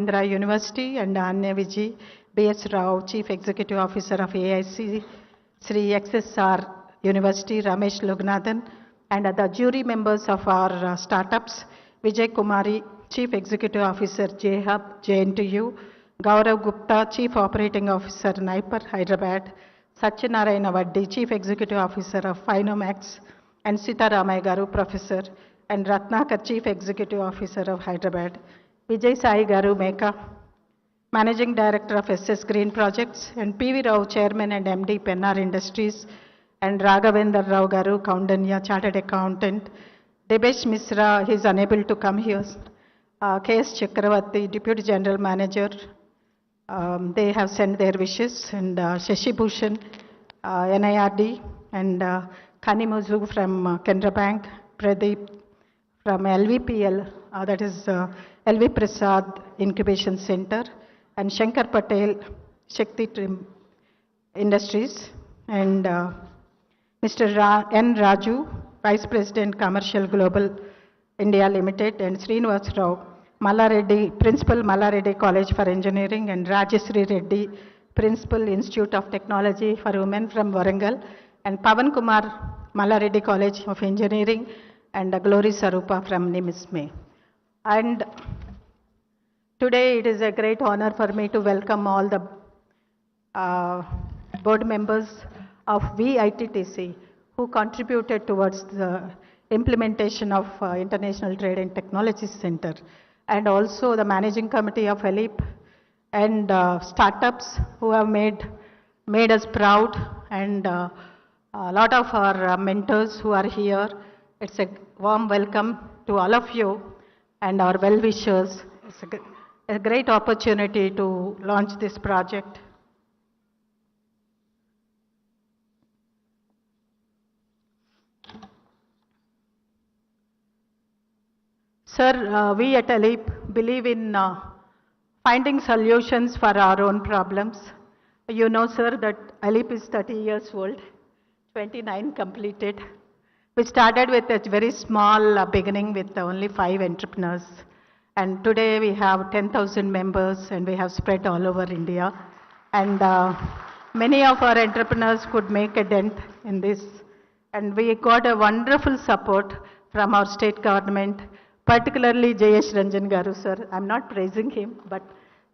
Andhra University, and Anya Viji, B.S. Rao, Chief Executive Officer of AIC, Sri XSR University, Ramesh Loganathan, and the jury members of our startups, Vijay Kumari, Chief Executive Officer, J-Hub, JNTU, Gaurav Gupta, Chief Operating Officer, Naipur, Hyderabad, Satyanarayana Vaddi, Chief Executive Officer of Phinomax, and Sita Ramaya Garu, Professor, and Ratnakar, Chief Executive Officer of Hyderabad, Vijay Sai Garu Meka, Managing Director of SS Green Projects, and P.V. Rao, Chairman and MD, Pennar Industries, and Raghavendra Rao Garu, Kaundanya, Chartered Accountant, Debesh Misra, he is unable to come here, K.S. Chakravarti, Deputy General Manager, they have sent their wishes, and Shashi Bhushan, NIRD, and Khani Muzu from Canara Bank, Pradeep from LVPL, that is LV Prasad Incubation Center, and Shankar Patel, Shakti Industries, and Mr. N. Raju, Vice President Commercial Global India Limited, and Srinivas Rao, Mallareddy, Principal Mallareddy College for Engineering, and Rajasri Reddy, Principal Institute of Technology for Women from Warangal, and Pavan Kumar, Mallareddy College of Engineering, and Glory Sarupa from NIMSME. And today it is a great honor for me to welcome all the board members of VITTC who contributed towards the implementation of International Trade and Technology Center, and also the managing committee of ELIP and startups who have made us proud, and a lot of our mentors who are here. It's a warm welcome to all of you and our well-wishers. It's a great opportunity to launch this project. Sir, we at ELIP believe in finding solutions for our own problems. You know, sir, that ELIP is 30 years old, 29 completed. We started with a very small beginning with only 5 entrepreneurs. And today we have 10,000 members, and we have spread all over India. And many of our entrepreneurs could make a dent in this. And we got a wonderful support from our state government, particularly Jayesh Ranjan Garu, sir. I'm not praising him, but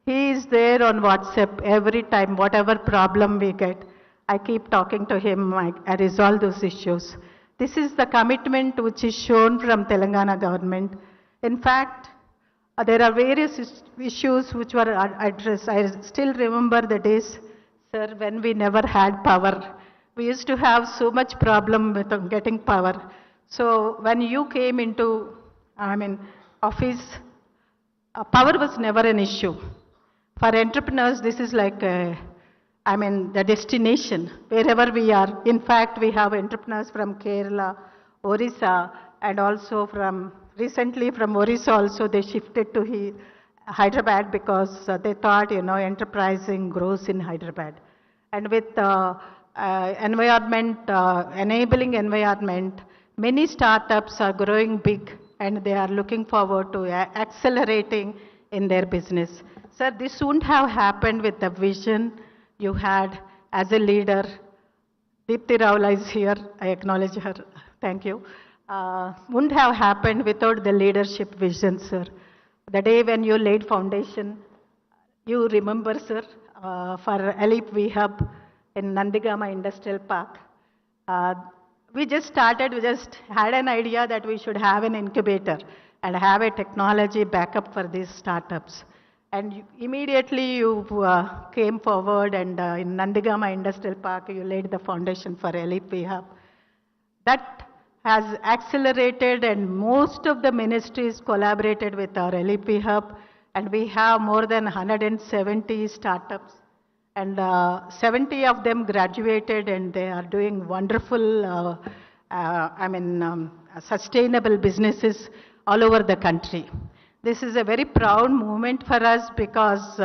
he is there on WhatsApp every time, whatever problem we get. I keep talking to him, I resolve those issues. This is the commitment which is shown from Telangana government. In fact, there are various issues which were addressed. I still remember the days, sir, when we never had power. We used to have so much problem with getting power. So when you came into, office, power was never an issue. For entrepreneurs, this is like the destination, wherever we are. In fact, we have entrepreneurs from Kerala, Orissa, and also recently from Orissa also, they shifted to Hyderabad because they thought, enterprising grows in Hyderabad. And with enabling environment, many startups are growing big, and they are looking forward to accelerating in their business. Sir, this wouldn't have happened with the vision you had as a leader. Deepti Rawla is here, I acknowledge her, thank you. Wouldn't have happened without the leadership vision, sir. The day when you laid foundation, you remember, sir, for ELIP we Hub in Nandigama Industrial Park. We just had an idea that we should have an incubator and have a technology backup for these startups. And immediately you came forward, and in Nandigama Industrial Park, you laid the foundation for ELIP Hub. That has accelerated, and most of the ministries collaborated with our ELIP Hub, and we have more than 170 startups, and 70 of them graduated, and they are doing wonderful, sustainable businesses all over the country. This is a very proud moment for us because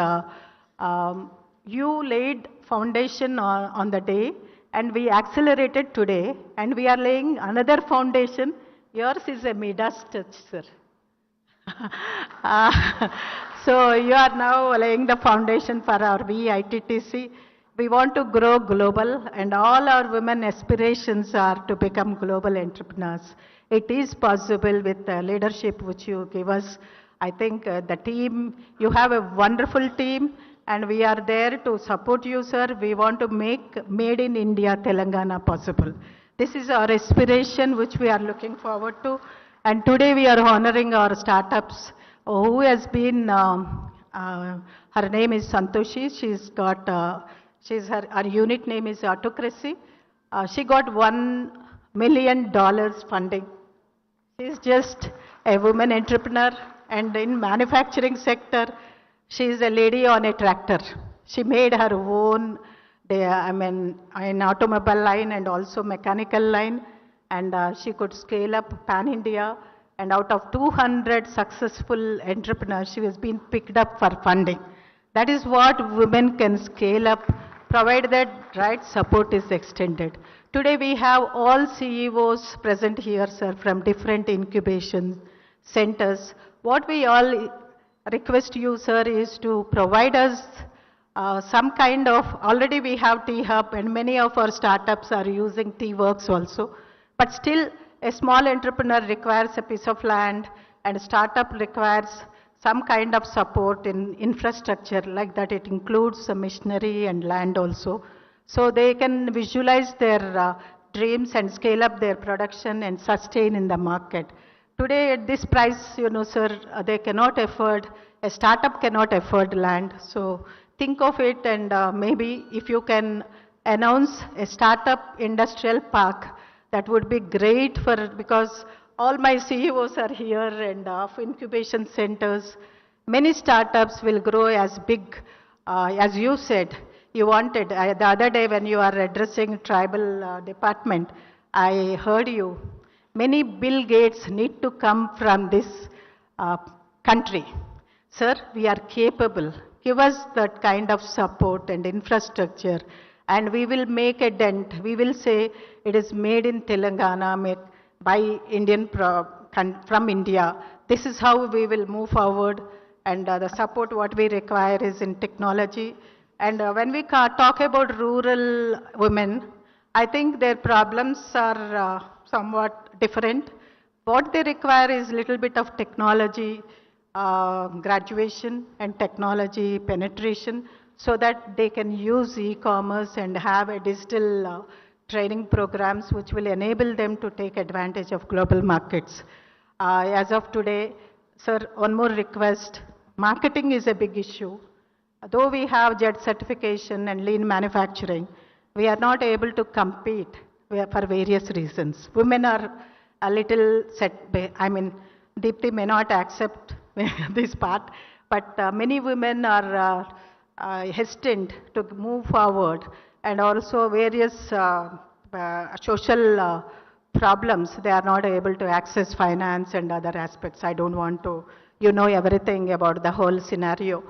you laid foundation on the day, and we accelerated today, and we are laying another foundation. Yours is a Midas touch, sir. So you are now laying the foundation for our VITTC. We want to grow global, and all our women aspirations are to become global entrepreneurs. It is possible with the leadership which you give us. I think the team, you have a wonderful team, and we are there to support you, sir. We want to make Made in India, Telangana possible. This is our aspiration which we are looking forward to. And today we are honoring our startups who has been, her name is Santoshi. She's got, her unit name is Autocracy. She got $1 million funding. She's just a woman entrepreneur, and in manufacturing sector, she is a lady on a tractor. She made her own, an automobile line and also mechanical line, and she could scale up pan-India. And out of 200 successful entrepreneurs, she has been picked up for funding. That is what women can scale up, provided that right support is extended. Today we have all CEOs present here, sir, from different incubation centers. What we all request you, sir, is to provide us some kind of, already we have T-Hub and many of our startups are using T-Works also, but still a small entrepreneur requires a piece of land and a startup requires some kind of support in infrastructure like that. It includes the machinery and land also. So they can visualize their dreams and scale up their production and sustain in the market. Today at this price, you know, sir, they cannot afford, a startup cannot afford land. So think of it, and maybe if you can announce a startup industrial park, that would be great because all my CEOs are here and of incubation centers. Many startups will grow as big, as you said, you wanted. The other day when you are addressing tribal department, I heard you. Many Bill Gates need to come from this country. Sir, we are capable. Give us that kind of support and infrastructure, and we will make a dent. We will say it is made in Telangana, made by Indian from India. This is how we will move forward, and the support what we require is in technology. And when we talk about rural women, I think their problems are somewhat different. What they require is little bit of technology, graduation and technology penetration, so that they can use e-commerce and have a digital training programs which will enable them to take advantage of global markets. As of today, sir, one more request. Marketing is a big issue. Though we have JET certification and lean manufacturing, we are not able to compete for various reasons. Women are a little Deepti may not accept this part, but many women are hesitant to move forward, and also various social problems. They are not able to access finance and other aspects. I don't want to, you know, everything about the whole scenario.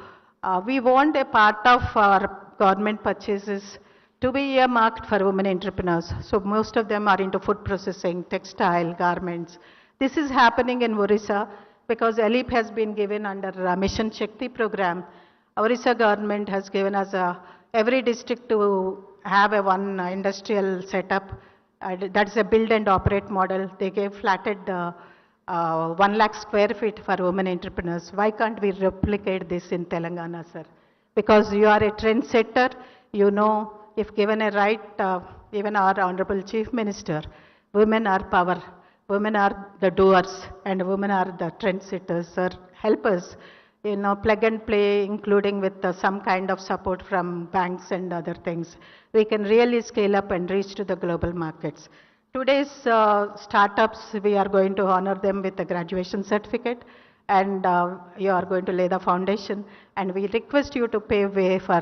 We want a part of our government purchases to be earmarked for women entrepreneurs. So most of them are into food processing, textile, garments. This is happening in Orissa because ELIP has been given under Mission Shakti program. Orissa government has given us every district to have a one industrial setup. That's a build and operate model. They gave flatted 1 lakh square feet for women entrepreneurs. Why can't we replicate this in Telangana, sir? Because you are a trendsetter, you know, if given a right, even our Honorable Chief Minister, women are power, women are the doers, and women are the trendsetters, sir. Help us, you know, plug and play, including with some kind of support from banks and other things. We can really scale up and reach to the global markets. Today's startups, we are going to honor them with a graduation certificate, and you are going to lay the foundation. And we request you to pave way for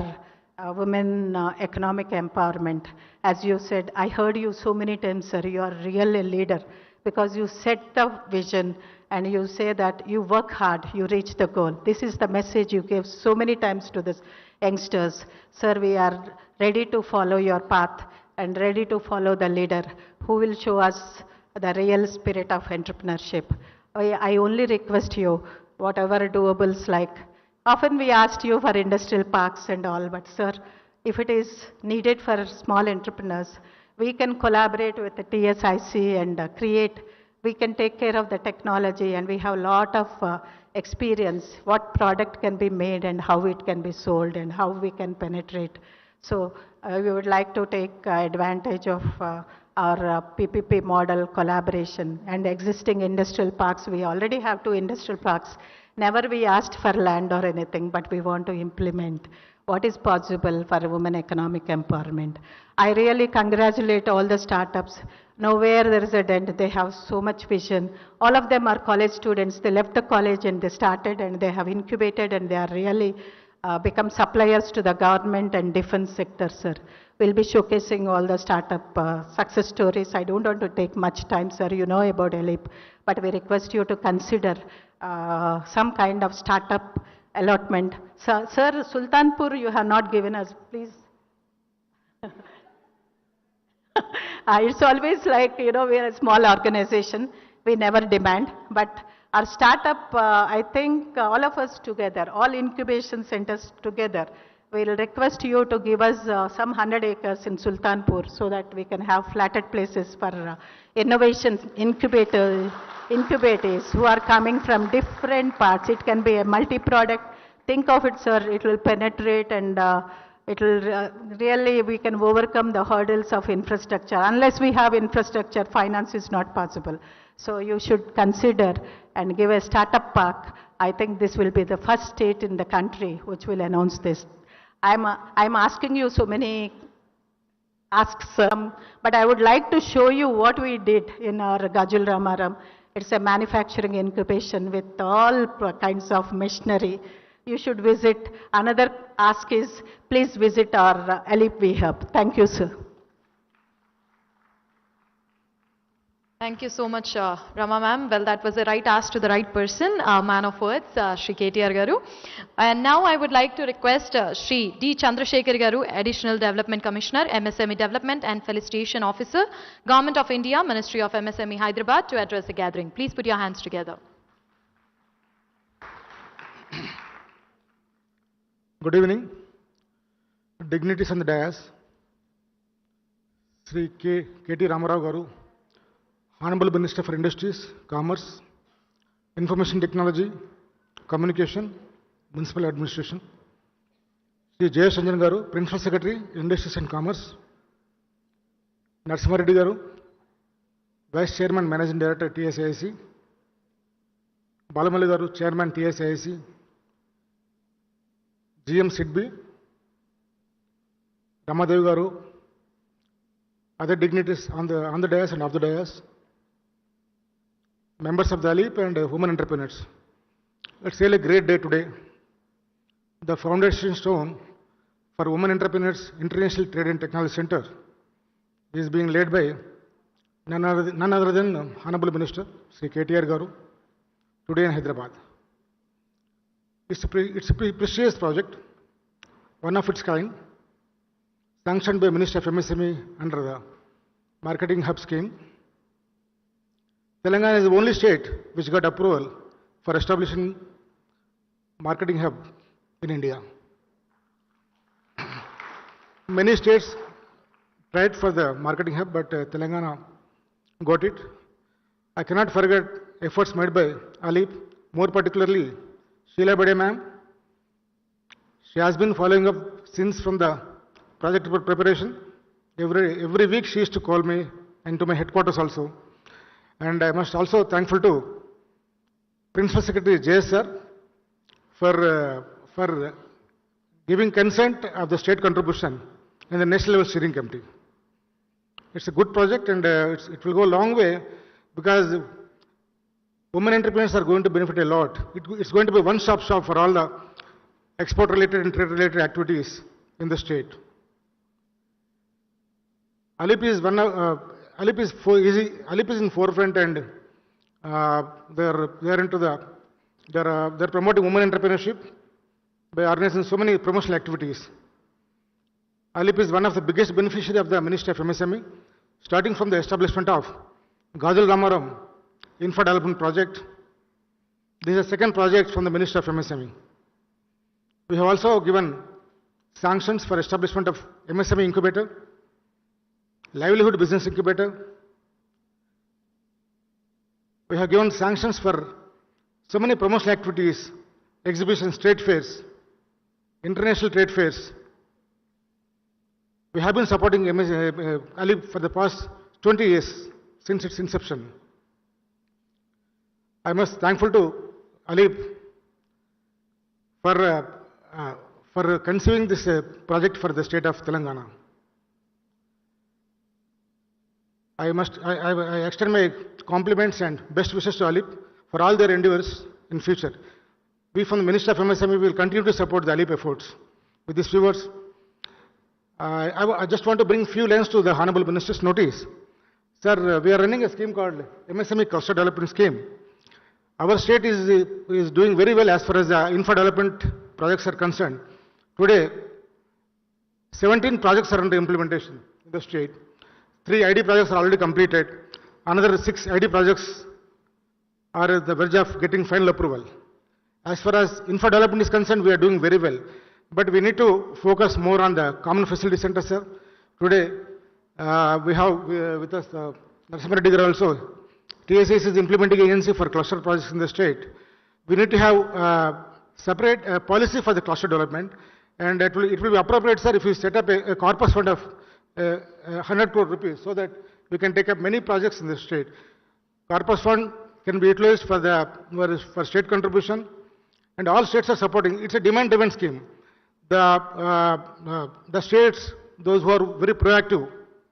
women economic empowerment. As you said, I heard you so many times, sir, you are really a leader because you set the vision and you say that you work hard, you reach the goal. This is the message you give so many times to the youngsters. Sir, we are ready to follow your path and ready to follow the leader who will show us the real spirit of entrepreneurship. I only request you, whatever doables like, Often we asked you for industrial parks and all, but sir, if it is needed for small entrepreneurs, we can collaborate with the TSIC and we can take care of the technology, and we have a lot of experience, what product can be made and how it can be sold and how we can penetrate. So we would like to take advantage of our PPP model collaboration and existing industrial parks. We already have 2 industrial parks. Never we asked for land or anything, but we want to implement what is possible for women economic empowerment. I really congratulate all the startups. Nowhere there is a dent. They have so much vision. All of them are college students. They left the college and they started and they have incubated and they are really become suppliers to the government and defense sector, sir. We'll be showcasing all the startup success stories. I don't want to take much time, sir. You know about ELIP, but we request you to consider some kind of startup allotment. Sir, Sultanpur, you have not given us, please. It's always like, you know, we are a small organization. We never demand, but our startup, I think all of us together, all incubation centers together, we'll request you to give us some 100 acres in Sultanpur so that we can have flatted places for innovation incubators who are coming from different parts. It can be a multi-product. Think of it, sir, it will penetrate and it will really, we can overcome the hurdles of infrastructure. Unless we have infrastructure, finance is not possible. So you should consider and give a startup park. I think this will be the first state in the country which will announce this. I'm asking you so many asks, but I would like to show you what we did in our Gajul Ramaram. It's a manufacturing incubation with all kinds of machinery. You should visit. Another ask is, please visit our ELIP hub. Thank you, sir. Thank you so much, Rama ma'am. Well, that was the right ask to the right person, man of words, Shri KTR Garu. And now I would like to request Shri D. Chandrasekhar Garu, Additional Development Commissioner, MSME Development and Felicitation Officer, Government of India, Ministry of MSME Hyderabad, to address the gathering. Please put your hands together. Good evening. Dignitaries on the dais, Sri K.T. Ramarao Garu, Honorable Minister for Industries, Commerce, Information Technology, Communication, Municipal Administration, Sri J. Sanjan Garu, Principal Secretary, Industries and Commerce, Narsimha Reddy Garu, Vice Chairman, Managing Director, TSIC, Balamalli Garu, Chairman, TSIC, GM Sidbi, Ramadev Garu, other dignitaries on the dais and off the dais, members of the ELIP and women entrepreneurs. It's really a great day today. The foundation stone for Women Entrepreneurs International Trade and Technology Center is being laid by none other than Honorable Minister Sri KTR Garu today in Hyderabad. It's a precious project, one of its kind, sanctioned by Minister of MSME under the Marketing Hub scheme. Telangana is the only state which got approval for establishing Marketing Hub in India. Many states tried for the Marketing Hub, but Telangana got it. I cannot forget efforts made by ELIP, more particularly Sheila Bade ma'am. She has been following up since from the project preparation. Every week she used to call me and to my headquarters also. And I must also thankful to Principal Secretary J. Sir for giving consent of the state contribution in the national level steering committee. It's a good project and it will go a long way because women entrepreneurs are going to benefit a lot. It's going to be one-stop shop for all the export-related and trade-related activities in the state. ELIP is ELIP is in forefront and they're promoting women entrepreneurship by organizing so many promotional activities. ELIP is one of the biggest beneficiaries of the Ministry of MSME, starting from the establishment of Gajul Ramaram Infra Development Project. This is the second project from the Ministry of MSME. We have also given sanctions for establishment of MSME incubator, livelihood business incubator. We have given sanctions for so many promotional activities, exhibitions, trade fairs, international trade fairs. We have been supporting ALIP for the past 20 years since its inception. I must thankful to ALIP for conceiving this project for the state of Telangana. I extend my compliments and best wishes to ALIP for all their endeavors in future. We from the Ministry of MSME will continue to support the ALIP efforts. With these few words, I just want to bring few lines to the Honorable Minister's notice. Sir, we are running a scheme called MSME Cluster Development Scheme. Our state is doing very well as far as the infra development projects are concerned. Today, 17 projects are under implementation in the state. 3 ID projects are already completed. Another 6 ID projects are at the verge of getting final approval. As far as infra development is concerned, we are doing very well. But we need to focus more on the common facility center, sir. Today, we have with us Narasimha Reddy Garu also. TSS is implementing agency for cluster projects in the state. We need to have separate policy for the cluster development, and it will be appropriate, sir, if you set up a corpus fund of 100 crore rupees so that we can take up many projects in the state. Corpus fund can be utilized for state contribution, and all states are supporting. It's a demand-driven scheme. The states, those who are very proactive,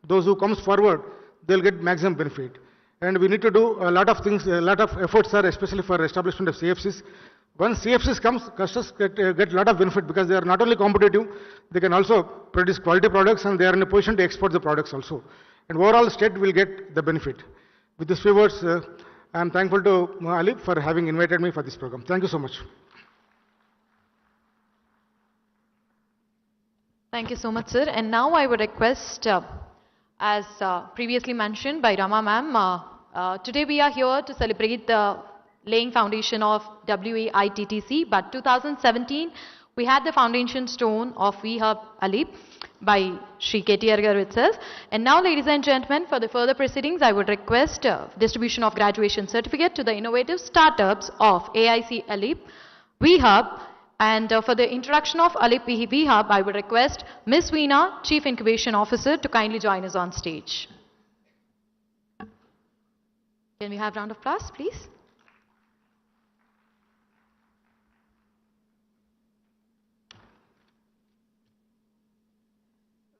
those who comes forward, they'll get maximum benefit. And we need to do a lot of things, a lot of efforts, sir, especially for establishment of CFCs. Once CFCs comes, customers get a lot of benefit because they are not only competitive, they can also produce quality products and they are in a position to export the products also. And overall, the state will get the benefit. With these few words, I am thankful to ALIP for having invited me for this program. Thank you so much. Thank you so much, sir. And now I would request, as previously mentioned by Rama ma'am, today we are here to celebrate the laying foundation of WAITTC, but 2017 we had the foundation stone of VHub ALIP by Shri KTR Garu itself. And now, ladies and gentlemen, for the further proceedings, I would request distribution of graduation certificate to the innovative startups of AIC ALIP VHub. And for the introduction of ALIP VHub, I would request Ms. Veena, Chief Incubation Officer, to kindly join us on stage. Can we have a round of applause, please?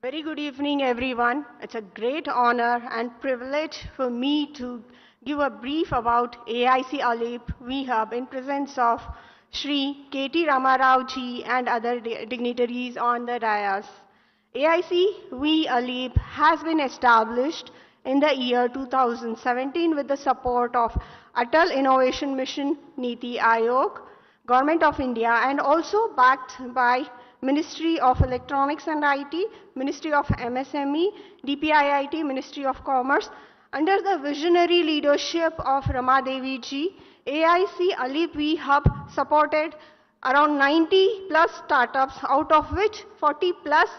Very good evening, everyone. It's a great honor and privilege for me to give a brief about AIC ALIP VHub in presence of Shri K.T. Ramarao ji and other dignitaries on the dais. AIC VALIP has been established in the year 2017 with the support of Atal Innovation Mission, Niti Aayog, Government of India, and also backed by Ministry of Electronics and IT, Ministry of MSME, DPIIT, Ministry of Commerce. Under the visionary leadership of Rama Devi ji, AIC ALIP VHub supported around 90 plus startups, out of which 40 plus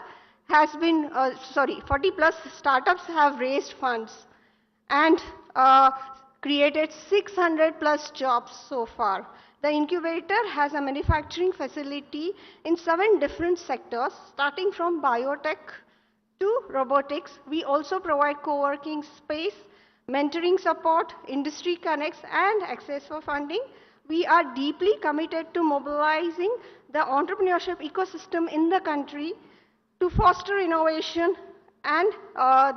startups have raised funds and created 600 plus jobs so far. The incubator has a manufacturing facility in 7 different sectors, starting from biotech to robotics. We also provide co-working space, mentoring support, industry connects, and access for funding. We are deeply committed to mobilizing the entrepreneurship ecosystem in the country to foster innovation and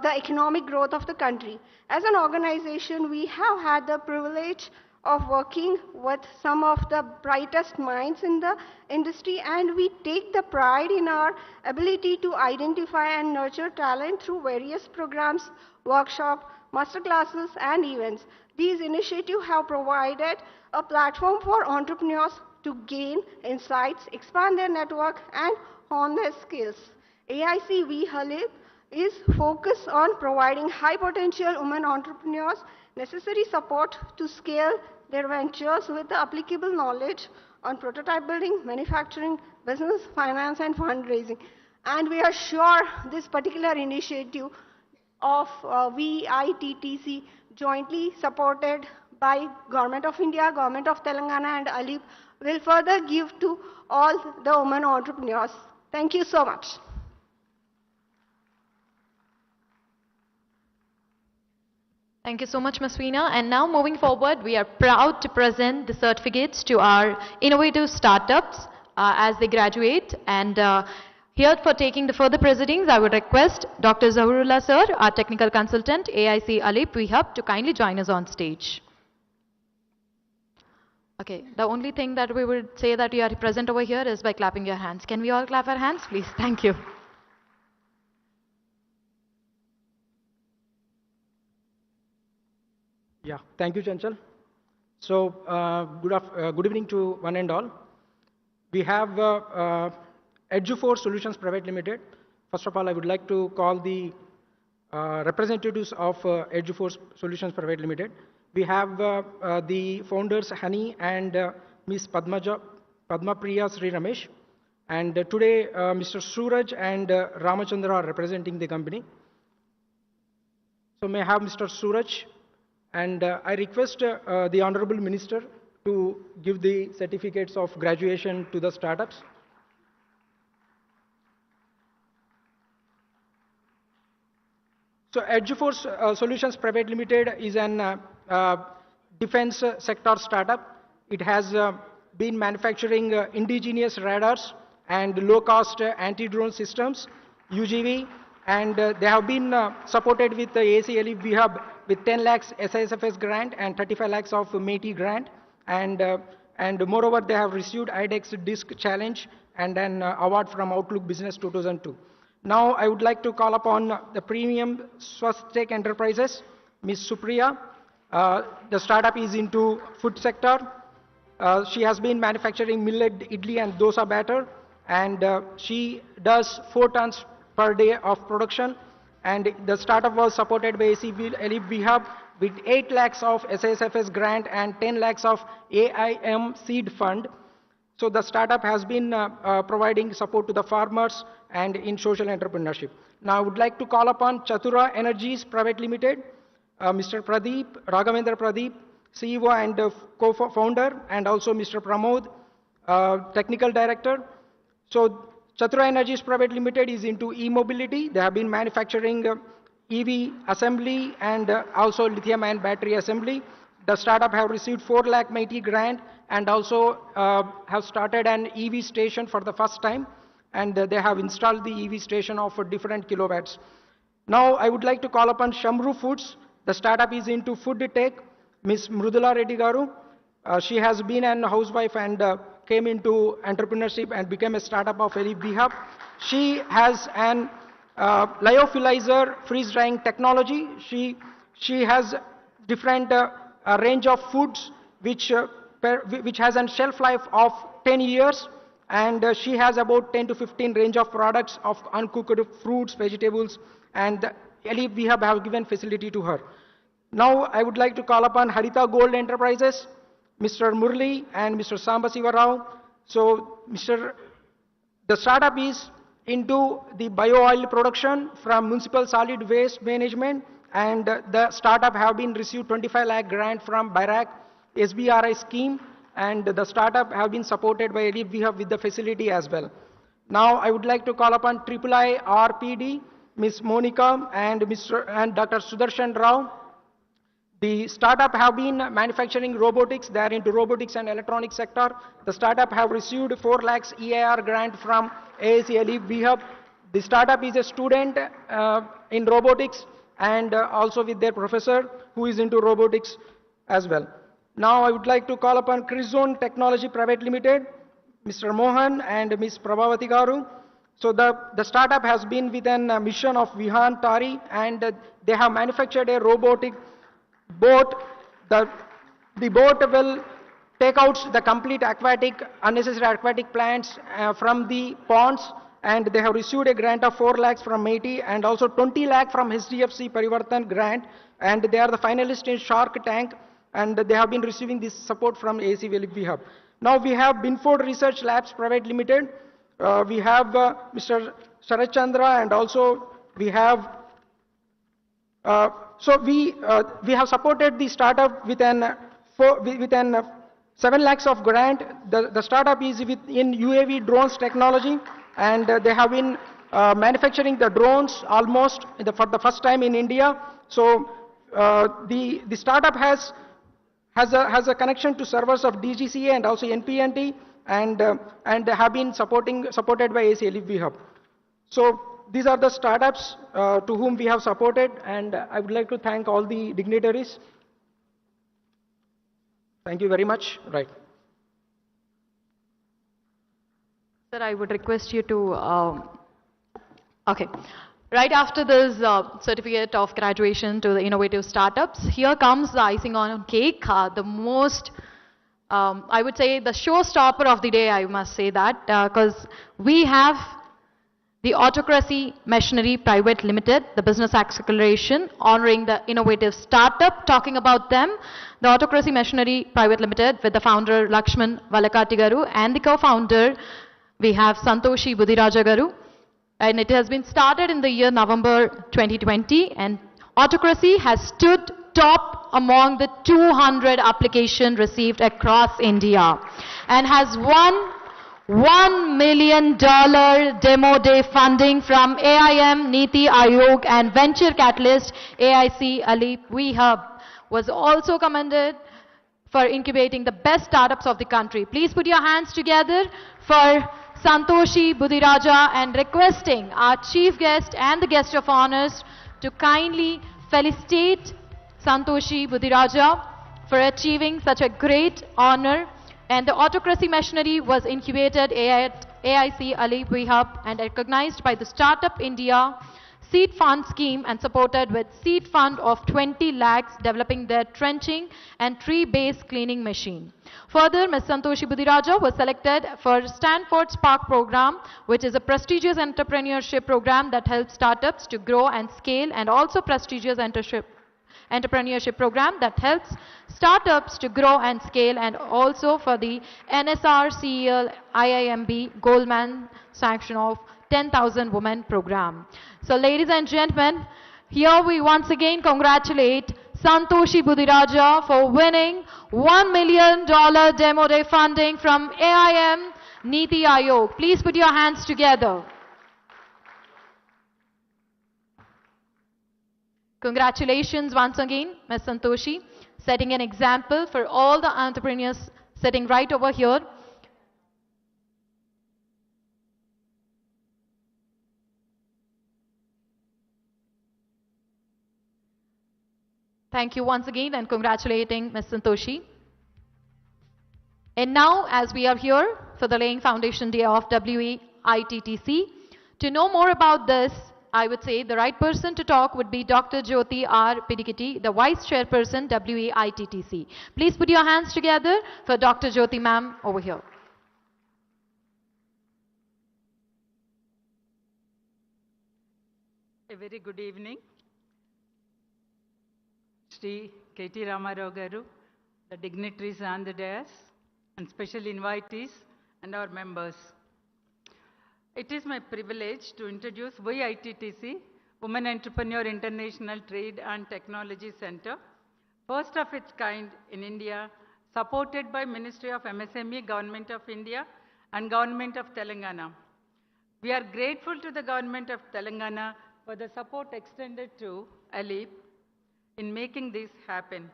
the economic growth of the country. As an organization, we have had the privilege of working with some of the brightest minds in the industry, and we take the pride in our ability to identify and nurture talent through various programs, workshops, master classes, and events. These initiatives have provided a platform for entrepreneurs to gain insights, expand their network, and hone their skills. AIC VHub is focused on providing high potential women entrepreneurs necessary support to scale their ventures with the applicable knowledge on prototype building, manufacturing, business, finance, and fundraising. And we are sure this particular initiative of VITTC, jointly supported by Government of India, Government of Telangana, and ALIP, will further give to all the women entrepreneurs. Thank you so much. Thank you so much, Ms. Veena. And now moving forward, we are proud to present the certificates to our innovative startups as they graduate. And here for taking the further proceedings, I would request Dr. Zahurullah sir, our technical consultant, AIC Alip VHub, to kindly join us on stage. Okay, the only thing that we would say that you are present over here is by clapping your hands. Can we all clap our hands, please? Thank you. Yeah, thank you, Chanchal. So, good evening to one and all. We have Edu4 Solutions Private Limited. First of all, I would like to call the representatives of Edu4 Solutions Private Limited. We have the founders Hani and Ms. Padma Priya Sri Ramesh. And today, Mr. Suraj and Ramachandra are representing the company. So, may I have Mr. Suraj? And I request the Honorable Minister to give the certificates of graduation to the startups. So Edu4 Solutions Private Limited is an defense sector startup. It has been manufacturing indigenous radars and low-cost anti-drone systems, UGV, and they have been supported with the ACLE VHub with 10 lakhs SISFS grant and 35 lakhs of METI grant. And moreover, they have received IDEX Disc Challenge and an award from Outlook Business 2002. Now, I would like to call upon the premium Swastek Enterprises, Ms. Supriya. The startup is into food sector. She has been manufacturing millet, idli and dosa batter, and she does 4 tons per day of production. And the startup was supported by ACLE VHub with 8 lakhs of SISFS grant and 10 lakhs of AIM seed fund. So the startup has been providing support to the farmers and in social entrepreneurship. Now I would like to call upon Chatura Energies Private Limited, Mr. Pradeep, Raghavendra Pradeep, CEO and co-founder, and also Mr. Pramod, technical director. So Chatura Energies Private Limited is into e-mobility. They have been manufacturing EV assembly and also lithium-ion battery assembly. The startup have received 4 lakh METI grant and also have started an EV station for the first time, and they have installed the EV station of different kilowatts. Now I would like to call upon Shamru Foods. The startup is into food tech. Ms. Mrudula Reddy Garu. She has been a housewife and came into entrepreneurship and became a startup of ALIP VHub. She has an lyophilizer freeze drying technology. She has different range of foods which has a shelf life of 10 years, and she has about 10 to 15 range of products of uncooked fruits, vegetables, and ALIP VHub have given facility to her. Now I would like to call upon Harita Gold Enterprises, Mr. Murli and Mr. Samba Siva Rao. So the startup is into the bio-oil production from municipal solid waste management, and the startup have been received 25 lakh grant from BIRAC SBRI scheme, and the startup have been supported by ALIP VHub with the facility as well. Now I would like to call upon III RPD, Ms. Monica and Dr. Sudarshan Rao. The startup have been manufacturing robotics. They are into robotics and electronics sector. The startup have received 4 lakhs EIR grant from AIC VHub. The startup is a student in robotics and also with their professor who is into robotics as well. Now I would like to call upon Chryzone Technology Private Limited, Mr. Mohan and Ms. Prabhavati Garu. So the startup has been within a mission of Vihan Tari, and they have manufactured a robotic boat. The boat will take out the complete unnecessary aquatic plants from the ponds, and they have received a grant of 4 lakhs from METI and also 20 lakh from HDFC Parivartan grant, and they are the finalists in Shark Tank, and they have been receiving this support from ACV VHub. Now we have Binford Research Labs Private Limited. we have Mr. Sarat Chandra, and also we have, we have supported the startup with an 7 lakhs of grant. The startup is in UAV drones technology, and they have been manufacturing the drones almost for the first time in India. So the startup has a connection to servers of DGCA and also NPNT, and have been supported by AC LEAP Hub. So these are the startups to whom we have supported, and I would like to thank all the dignitaries. Thank you very much. Right. Sir, I would request you to, okay. Right after this certificate of graduation to the innovative startups, here comes the icing on cake, the most, I would say, the showstopper of the day, I must say that, because we have the Autocracy Machinery Private Limited, the business acceleration, honoring the innovative startup, talking about them. The Autocracy Machinery Private Limited with the founder Lakshman Valakati Garu and the co-founder we have Santoshi Budiraja Garu. And it has been started in the year November 2020, and Autocracy has stood top among the 200 applications received across India and has won $1 million demo day funding from AIM, Niti Aayog, and Venture Catalyst AIC Ali Hub. Was also commended for incubating the best startups of the country. Please put your hands together for Santoshi Budiraja, and requesting our chief guest and the guest of honors to kindly felicitate Santoshi Budiraja for achieving such a great honor. And the Autocracy Machinery was incubated at AIC Ali Hub and recognized by the Startup India Seed Fund scheme and supported with seed fund of 20 lakhs developing their trenching and tree-based cleaning machine. Further, Ms. Santoshi Budiraja was selected for Stanford Spark program, which is a prestigious entrepreneurship program that helps startups to grow and scale, and also prestigious entrepreneurship program that helps startups to grow and scale, and also for the NSR-CEL IIMB Goldman sanction of 10,000 women program. So ladies and gentlemen, here we once again congratulate Santoshi Budiraja for winning $1 million demo day funding from AIM Niti Aayog. Please put your hands together. Congratulations once again, Ms. Santoshi, setting an example for all the entrepreneurs sitting right over here. Thank you once again and congratulating Ms. Santoshi. And now, as we are here for the laying foundation day of WEITTC, to know more about this, I would say the right person to talk would be Dr. Jyoti R. Pidikiti, the Vice Chairperson, WEITTC. Please put your hands together for Dr. Jyoti ma'am over here. A very good evening. Shri KT Ramarao Garu, the dignitaries on the dais, and special invitees and our members. It is my privilege to introduce WEITTC, Women Entrepreneur International Trade and Technology Center, first of its kind in India, supported by Ministry of MSME, Government of India and Government of Telangana. We are grateful to the Government of Telangana for the support extended to ALEAP in making this happen.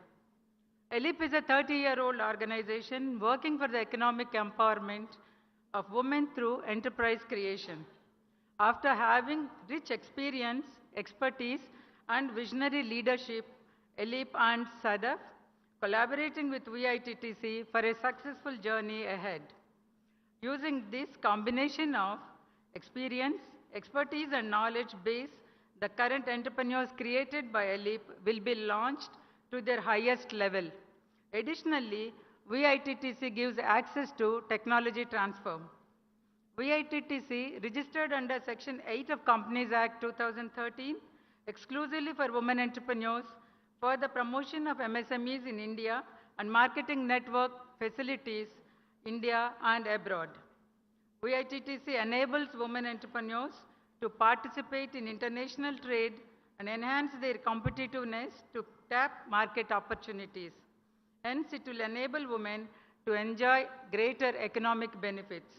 ALEAP is a 30-year-old organization working for the economic empowerment of women through enterprise creation. After having rich experience, expertise, and visionary leadership, ALEAP and SADF collaborating with WEITTC for a successful journey ahead. Using this combination of experience, expertise, and knowledge base, the current entrepreneurs created by ALEAP will be launched to their highest level. Additionally, WEITTC gives access to technology transfer. WEITTC registered under Section 8 of Companies Act 2013 exclusively for women entrepreneurs for the promotion of MSMEs in India and marketing network facilities, India and abroad. VITTC enables women entrepreneurs to participate in international trade and enhance their competitiveness to tap market opportunities. Hence, it will enable women to enjoy greater economic benefits.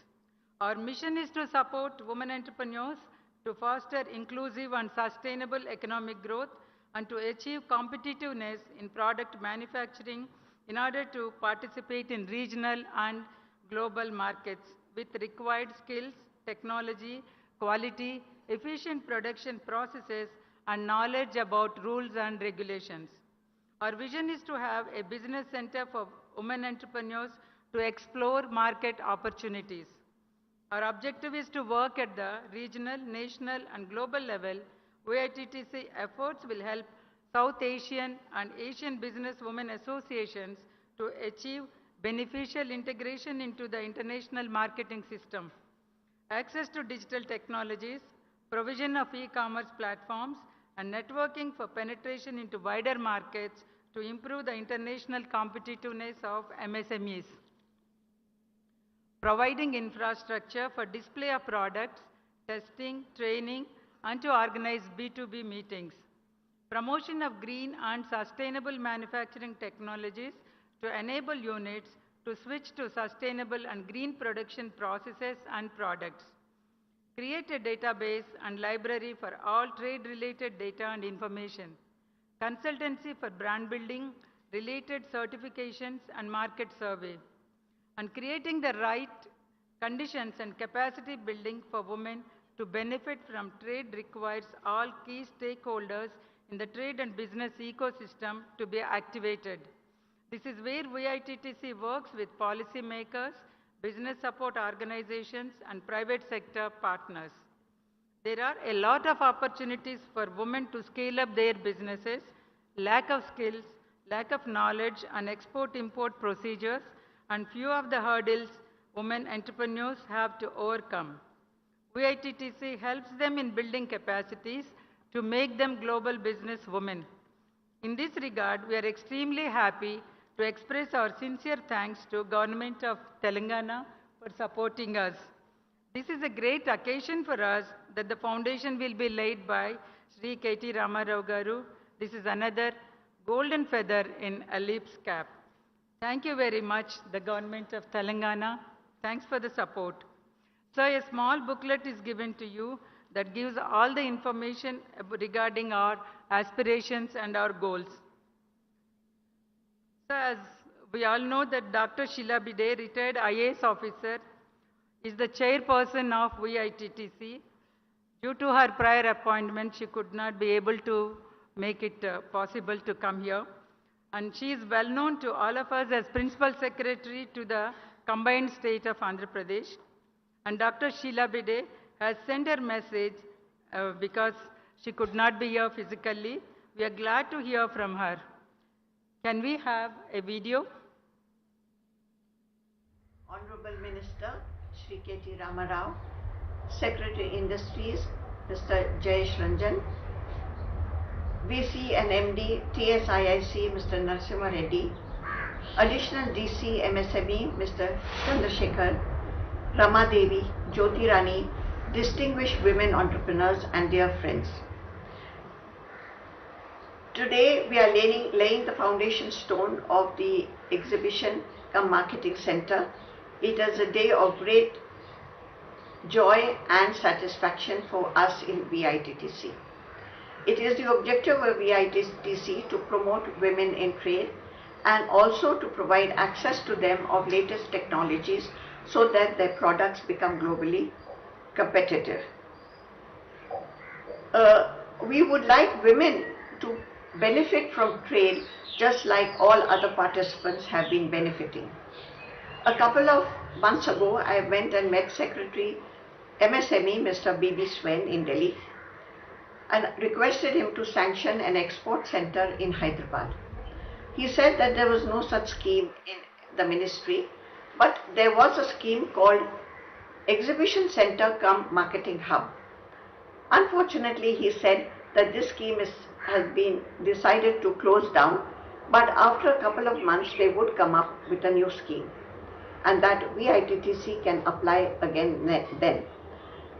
Our mission is to support women entrepreneurs to foster inclusive and sustainable economic growth and to achieve competitiveness in product manufacturing in order to participate in regional and global markets with required skills, technology, quality, efficient production processes, and knowledge about rules and regulations. Our vision is to have a business center for women entrepreneurs to explore market opportunities. Our objective is to work at the regional, national, and global level. VITTC efforts will help South Asian and Asian Business Women Associations to achieve beneficial integration into the international marketing system. Access to digital technologies, provision of e-commerce platforms, and networking for penetration into wider markets to improve the international competitiveness of MSMEs. Providing infrastructure for display of products, testing, training, and to organize B2B meetings. Promotion of green and sustainable manufacturing technologies to enable units to switch to sustainable and green production processes and products. Create a database and library for all trade-related data and information. Consultancy for brand building, related certifications, and market survey. And creating the right conditions and capacity building for women to benefit from trade requires all key stakeholders in the trade and business ecosystem to be activated. This is where VITTC works with policymakers, business support organizations, and private sector partners. There are a lot of opportunities for women to scale up their businesses, lack of skills, lack of knowledge, and export-import procedures, and few of the hurdles women entrepreneurs have to overcome. VITTC helps them in building capacities to make them global business women. In this regard, we are extremely happy to express our sincere thanks to Government of Telangana for supporting us. This is a great occasion for us that the foundation will be laid by Sri KT Ramarao Garu. This is another golden feather in Alip's cap. Thank you very much, the Government of Telangana. Thanks for the support. So a small booklet is given to you that gives all the information regarding our aspirations and our goals. So as we all know that Dr. Sheila Bide, retired IAS officer, is the chairperson of VITTC. Due to her prior appointment, she could not be able to make it possible to come here. And she is well known to all of us as Principal Secretary to the combined state of Andhra Pradesh. And Dr. Sheila Bide has sent her message because she could not be here physically. We are glad to hear from her. Can we have a video? Honorable Minister, Shri KT Ramarao, Secretary Industries, Mr. Jayesh Ranjan, VC and MD, TSIIC, Mr. Narasimha Reddy, Additional DC MSME, Mr. Chandrasekhar, Rama Devi, Jyoti Rani, distinguished women entrepreneurs and dear friends. Today we are laying the foundation stone of the exhibition cum marketing center. It is a day of great joy and satisfaction for us in VITTC. It is the objective of VITTC to promote women in trade and also to provide access to them of latest technologies so that their products become globally competitive. We would like women to benefit from trade just like all other participants have been benefiting. A couple of months ago, I went and met Secretary MSME, Mr. B.B. Swen in Delhi, and requested him to sanction an export center in Hyderabad. He said that there was no such scheme in the ministry, but there was a scheme called Exhibition Center cum Marketing Hub. Unfortunately, he said that this scheme has been decided to close down, but after a couple of months they would come up with a new scheme. and that VITTC can apply again then.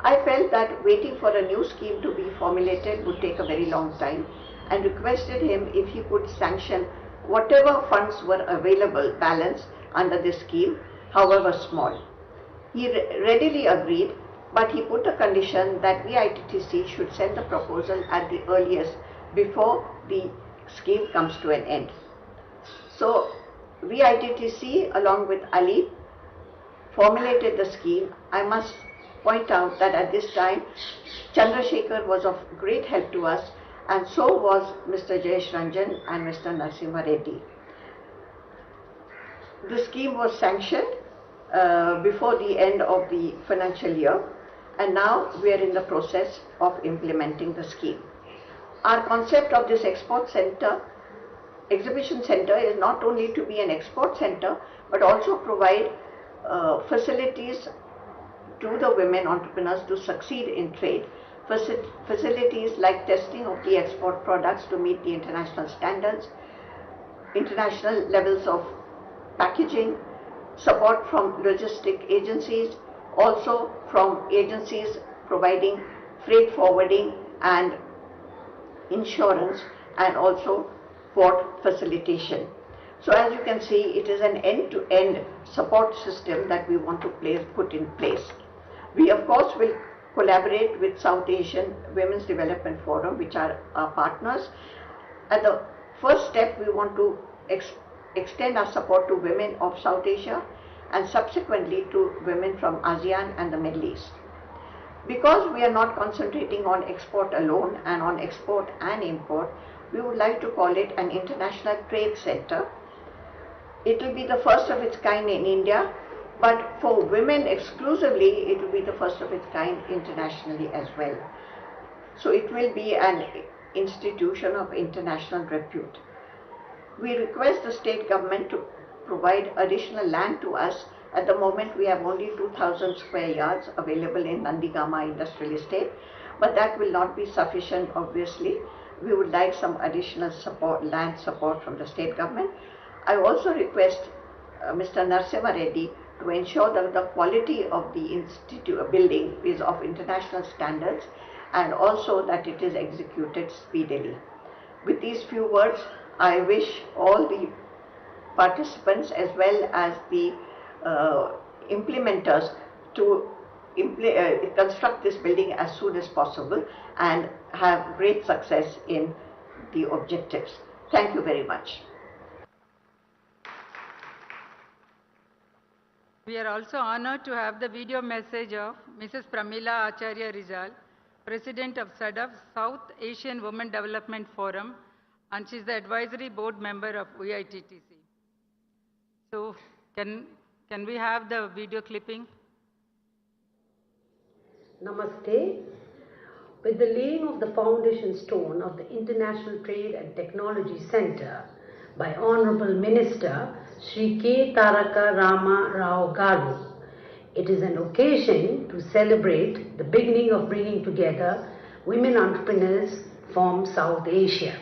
I felt that waiting for a new scheme to be formulated would take a very long time and requested him if he could sanction whatever funds were available balance under this scheme, however small. He readily agreed, but he put a condition that VITTC should send the proposal at the earliest before the scheme comes to an end. So VITTC along with Ali formulated the scheme. I must point out that at this time Chandrasekhar was of great help to us, and so was Mr. Jayesh Ranjan and Mr. Narasimha Reddy. The scheme was sanctioned before the end of the financial year, and now we are in the process of implementing the scheme. Our concept of this exhibition center is not only to be an export center, but also provide facilities to the women entrepreneurs to succeed in trade. Facilities like testing of the export products to meet the international standards, international levels of packaging, support from logistic agencies, also from agencies providing freight forwarding and insurance, and also port facilitation. So as you can see, it is an end-to-end support system that we want to put in place. We of course will collaborate with South Asian Women's Development Forum, which are our partners. At the first step, we want to extend our support to women of South Asia and subsequently to women from ASEAN and the Middle East. Because we are not concentrating on export alone and on export and import, we would like to call it an international trade center. It will be the first of its kind in India, but for women exclusively, it will be the first of its kind internationally as well. So it will be an institution of international repute. We request the state government to provide additional land to us. At the moment, we have only 2,000 square yards available in Nandigama Industrial Estate, but that will not be sufficient, obviously. We would like some additional support, land support from the state government. I also request Mr. Narasimha Reddy to ensure that the quality of the building is of international standards, and also that it is executed speedily. With these few words, I wish all the participants as well as the implementers to construct this building as soon as possible and have great success in the objectives. Thank you very much. We are also honored to have the video message of Mrs. Pramila Acharya Rizal, President of SADF, South Asian Women Development Forum, and she is the advisory board member of VITTC. So, can we have the video clipping? Namaste. With the laying of the foundation stone of the International Trade and Technology Center by Honorable Minister Shri K. Taraka Rama Rao Garu, it is an occasion to celebrate the beginning of bringing together women entrepreneurs from South Asia.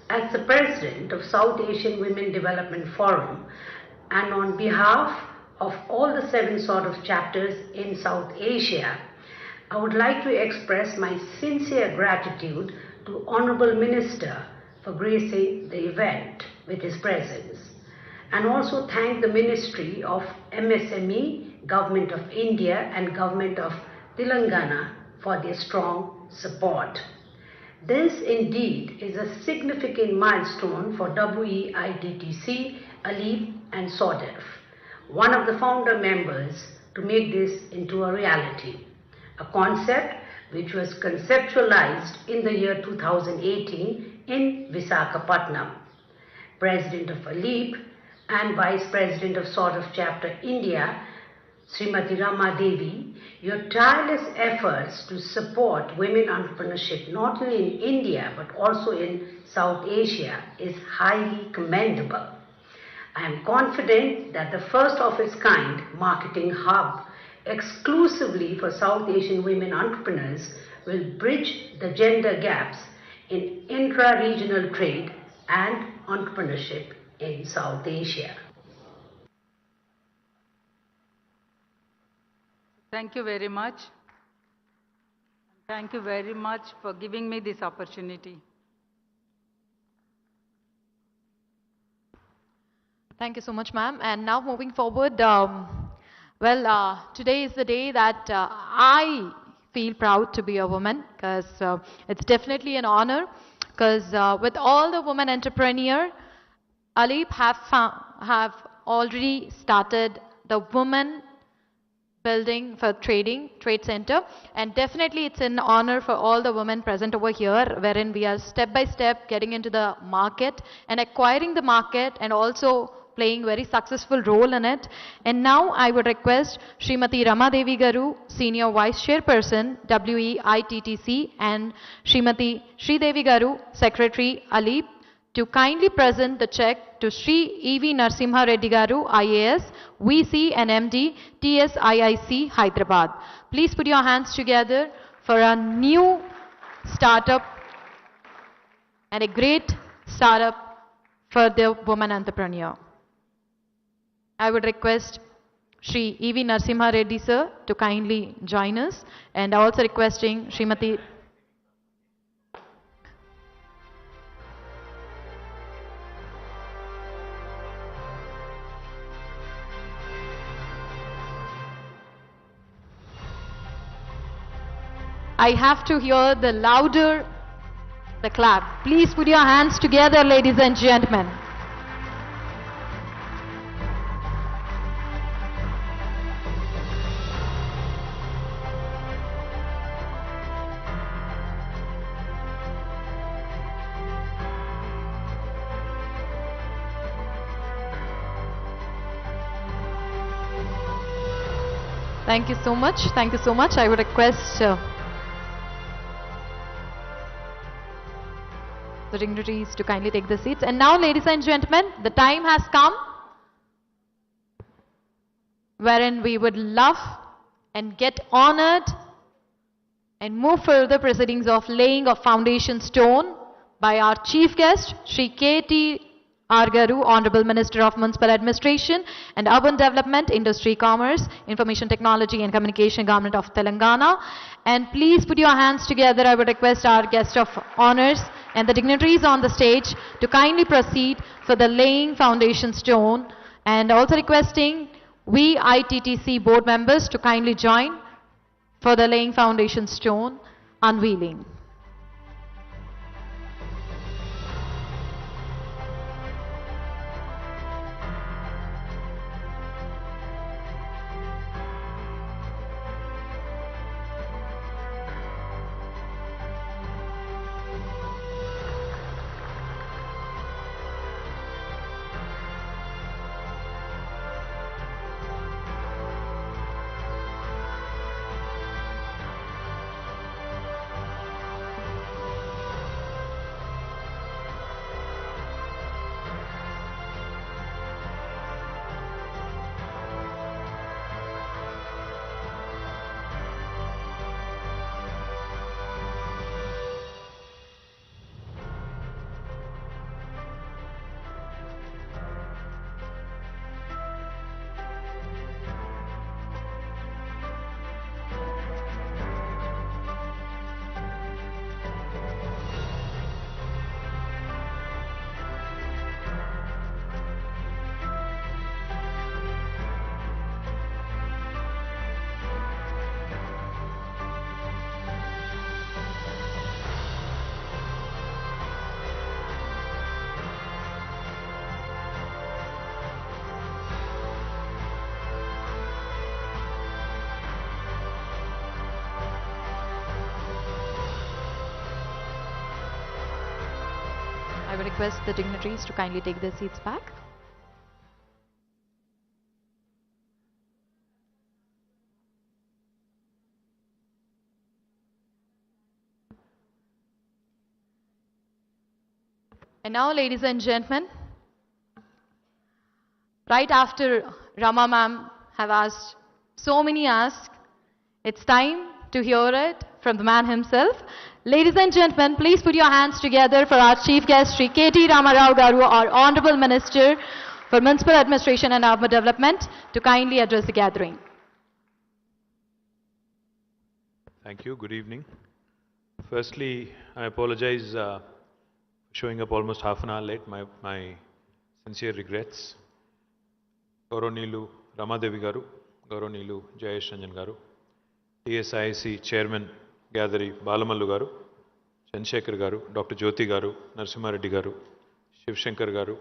As the President of South Asian Women Development Forum, and on behalf of all the 7 sort of chapters in South Asia, I would like to express my sincere gratitude to Honorable Minister for gracing the event with his presence, and also thank the Ministry of MSME, Government of India and Government of Telangana for their strong support. This indeed is a significant milestone for WEITTC, ALEEP and SODEF, one of the founder members, to make this into a reality. A concept which was conceptualized in the year 2018 in Visakhapatnam. President of ALEEP and Vice President of SODEF Chapter India, Srimati Rama Devi, your tireless efforts to support women entrepreneurship not only in India but also in South Asia is highly commendable. I am confident that the first of its kind marketing hub exclusively for South Asian women entrepreneurs will bridge the gender gaps in intra-regional trade and entrepreneurship in South Asia. Thank you very much. Thank you very much for giving me this opportunity. Thank you so much, ma'am. And now moving forward, today is the day that I feel proud to be a woman, because it's definitely an honor, because with all the women entrepreneur, Alip have already started the women building for trade center, and definitely it's an honor for all the women present over here, wherein we are step by step getting into the market and acquiring the market and also playing very successful role in it. And now I would request Srimati Rama Devi Garu, Senior Vice Chairperson, WEITTC, and Srimati Sri Devi Garu, Secretary, Alip, to kindly present the check to Sri E.V. Narsimha Reddy Garu, IAS, VC and MD, TSIIC, Hyderabad. Please put your hands together for a new startup and a great startup for the woman entrepreneur. I would request Sri E.V. Narsimha Reddy sir to kindly join us, and also requesting Srimati I have to hear the louder the clap. Please put your hands together, ladies and gentlemen. Thank you so much. Thank you so much. I would request the dignitaries to kindly take the seats. And now, ladies and gentlemen, the time has come wherein we would love and get honored and move further proceedings of laying of foundation stone by our chief guest, Shri KTR Garu, Honorable Minister of Municipal Administration and Urban Development, Industry, Commerce, Information Technology and Communication, Government of Telangana. And please put your hands together. I would request our guest of honors and the dignitaries on the stage to kindly proceed for the laying foundation stone, and also requesting VITTC board members to kindly join for the laying foundation stone unveiling. I would request the dignitaries to kindly take their seats back. And now, ladies and gentlemen, right after Rama ma'am have asked so many asks, it's time to hear it from the man himself. Ladies and gentlemen, please put your hands together for our chief guest, Sri K.T. Ramarao Garu, our Honorable Minister for Municipal Administration and Urban Development, to kindly address the gathering. Thank you. Good evening. Firstly, I apologize for showing up almost half an hour late. My sincere regrets. Gauronilu Ramadevi Garu, Gauronilu Jayesh Ranjan Garu, TSIC Chairman Gadari Balamallu Garu, Chandrasekhar Garu, Dr. Jyoti Garu, Narasimha Reddy Garu, Shiv Shankar Garu,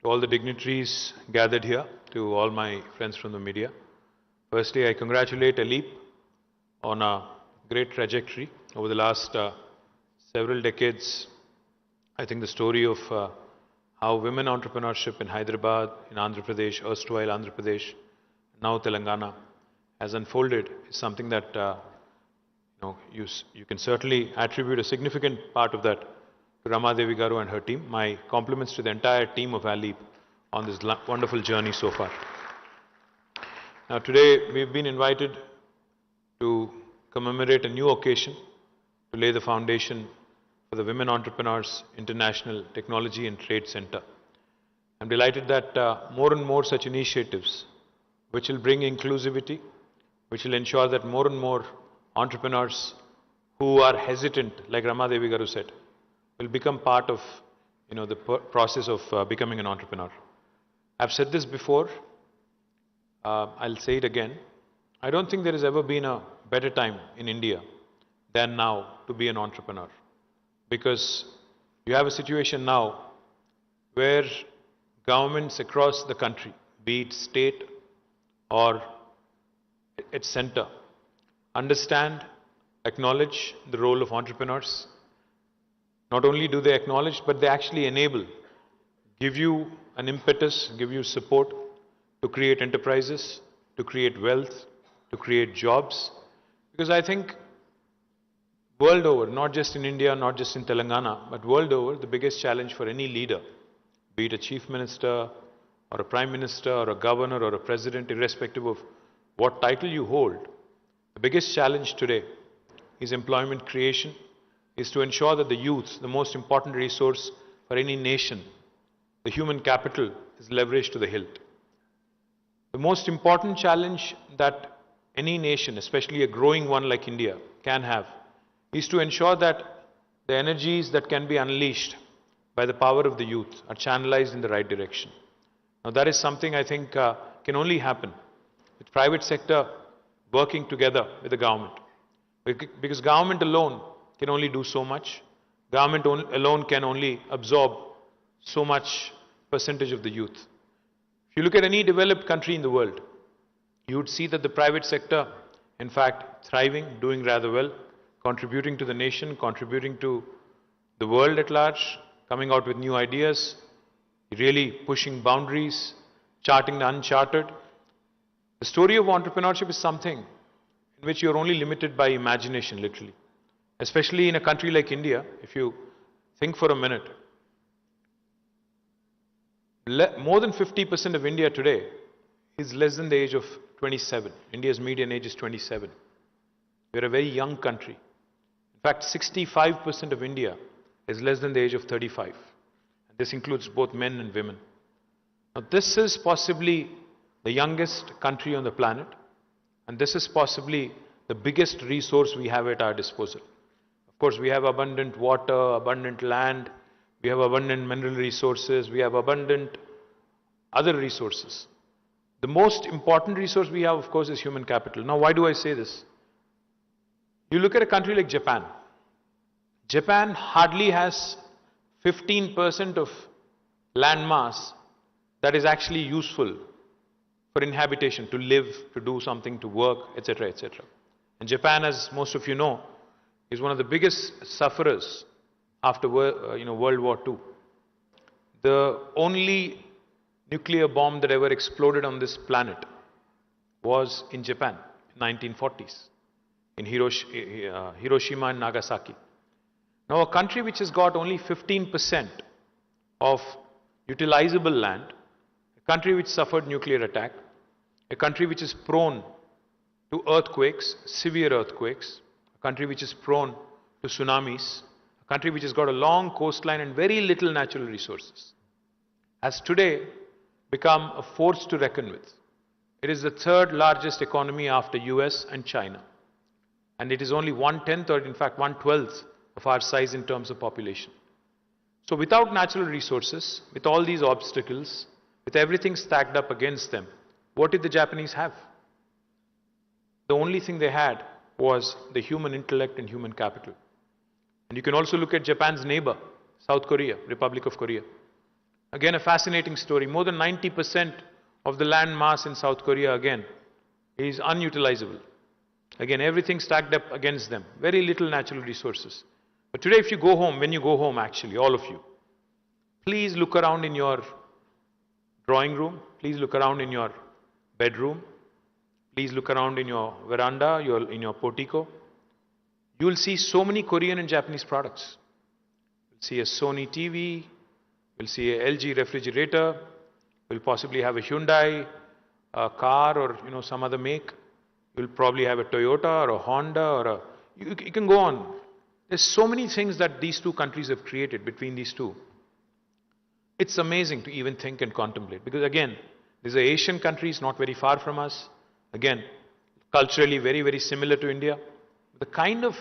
to all the dignitaries gathered here, to all my friends from the media. Firstly, I congratulate Aleep on a great trajectory over the last several decades. I think the story of how women entrepreneurship in Hyderabad, in Andhra Pradesh, erstwhile Andhra Pradesh, now Telangana, has unfolded is something that you can certainly attribute a significant part of that to Ramadevi Garu and her team. My compliments to the entire team of Aleep on this wonderful journey so far. Now today we've been invited to commemorate a new occasion to lay the foundation for the Women Entrepreneurs International Technology and Trade Center. I'm delighted that more and more such initiatives, which will bring inclusivity, which will ensure that more and more entrepreneurs who are hesitant, like Ramadevi Garu said, will become part of the process of becoming an entrepreneur. I've said this before, I'll say it again. I don't think there has ever been a better time in India than now to be an entrepreneur. Because you have a situation now where governments across the country, be it state or its center, understand, acknowledge the role of entrepreneurs. Not only do they acknowledge, but they actually enable, give you an impetus, give you support to create enterprises, to create wealth, to create jobs. Because I think world over, not just in India, not just in Telangana, but world over, the biggest challenge for any leader, be it a chief minister or a prime minister or a governor or a president, irrespective of what title you hold, the biggest challenge today is employment creation, is to ensure that the youth, the most important resource for any nation, the human capital, is leveraged to the hilt. The most important challenge that any nation, especially a growing one like India, can have is to ensure that the energies that can be unleashed by the power of the youth are channelized in the right direction. Now that is something I think can only happen with private sector working together with the government. Because government alone can only do so much. Government alone can only absorb so much percentage of the youth. If you look at any developed country in the world, you would see that the private sector, in fact, thriving, doing rather well, contributing to the nation, contributing to the world at large, coming out with new ideas, really pushing boundaries, charting the uncharted. The story of entrepreneurship is something in which you're only limited by imagination, literally. Especially in a country like India, if you think for a minute, more than 50% of India today is less than the age of 27. India's median age is 27. We're a very young country. In fact, 65% of India is less than the age of 35. And this includes both men and women. Now, this is possibly the youngest country on the planet, and this is possibly the biggest resource we have at our disposal. Of course, we have abundant water, abundant land, we have abundant mineral resources, we have abundant other resources. The most important resource we have, of course, is human capital. Now, why do I say this? You look at a country like Japan. Japan hardly has 15% of land mass that is actually useful for inhabitation, to live, to do something, to work, etc., etc. And Japan, as most of you know, is one of the biggest sufferers after World War II. The only nuclear bomb that ever exploded on this planet was in Japan in 1940s, in Hiroshima and Nagasaki. Now, a country which has got only 15% of utilizable land, a country which suffered nuclear attack, a country which is prone to earthquakes, severe earthquakes, a country which is prone to tsunamis, a country which has got a long coastline and very little natural resources, has today become a force to reckon with. It is the third largest economy after US and China. And it is only 1/10 or in fact 1/12 of our size in terms of population. So without natural resources, with all these obstacles, with everything stacked up against them, what did the Japanese have? The only thing they had was the human intellect and human capital. And you can also look at Japan's neighbor, South Korea, Republic of Korea. Again, a fascinating story. More than 90% of the land mass in South Korea, again, is unutilizable. Again, everything stacked up against them. Very little natural resources. But today, if you go home, when you go home actually, all of you, please look around in your drawing room, please look around in your bedroom, please look around in your veranda, in your portico. You will see so many Korean and Japanese products. You'll see a Sony TV, you'll see a LG refrigerator, you'll possibly have a Hyundai car or some other make. You'll probably have a Toyota or a Honda or a... You can go on. There's so many things that these two countries have created between these two. It's amazing to even think and contemplate. Because again, these are Asian countries not very far from us. Again, culturally very, very similar to India. The kind of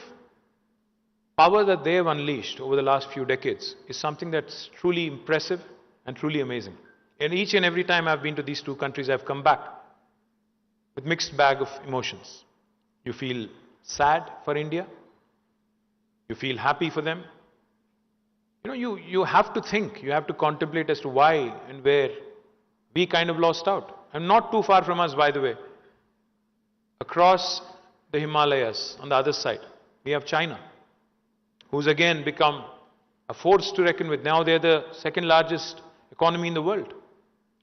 power that they have unleashed over the last few decades is something that's truly impressive and truly amazing. And each and every time I've been to these two countries, I've come back with mixed bag of emotions. You feel sad for India. You feel happy for them. You have to think, you have to contemplate as to why and where we kind of lost out. And not too far from us, by the way. Across the Himalayas, on the other side, we have China, who's again become a force to reckon with. Now they're the second largest economy in the world.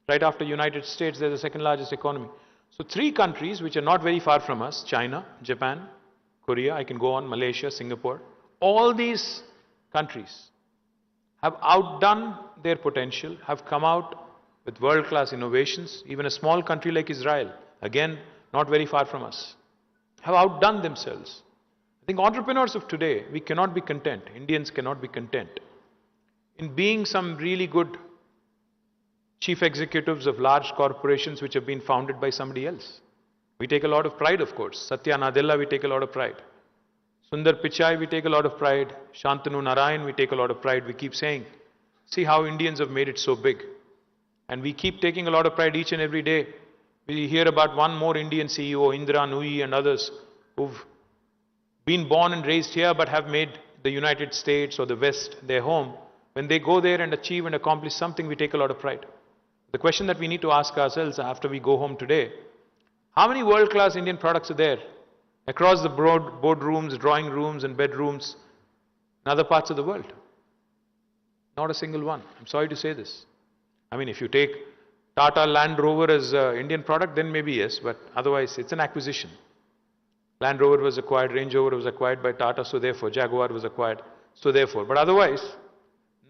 Right after United States, they're the second largest economy. So three countries which are not very far from us, China, Japan, Korea, I can go on, Malaysia, Singapore. All these countries have outdone their potential, have come out with world-class innovations. Even a small country like Israel, again, not very far from us, have outdone themselves. I think entrepreneurs of today, we cannot be content, Indians cannot be content in being some really good chief executives of large corporations which have been founded by somebody else. We take a lot of pride, of course. Satya Nadella, we take a lot of pride. Sundar Pichai, we take a lot of pride. Shantanu Narayan, we take a lot of pride. We keep saying, see how Indians have made it so big. And we keep taking a lot of pride each and every day. We hear about one more Indian CEO, Indra Nooyi and others, who've been born and raised here but have made the United States or the West their home. When they go there and achieve and accomplish something, we take a lot of pride. The question that we need to ask ourselves after we go home today, how many world-class Indian products are there across the boardrooms, drawing rooms and bedrooms in other parts of the world? Not a single one. I'm sorry to say this. I mean, if you take Tata Land Rover as an Indian product, then maybe yes, but otherwise it's an acquisition. Land Rover was acquired, Range Rover was acquired by Tata, so therefore Jaguar was acquired, so therefore. But otherwise,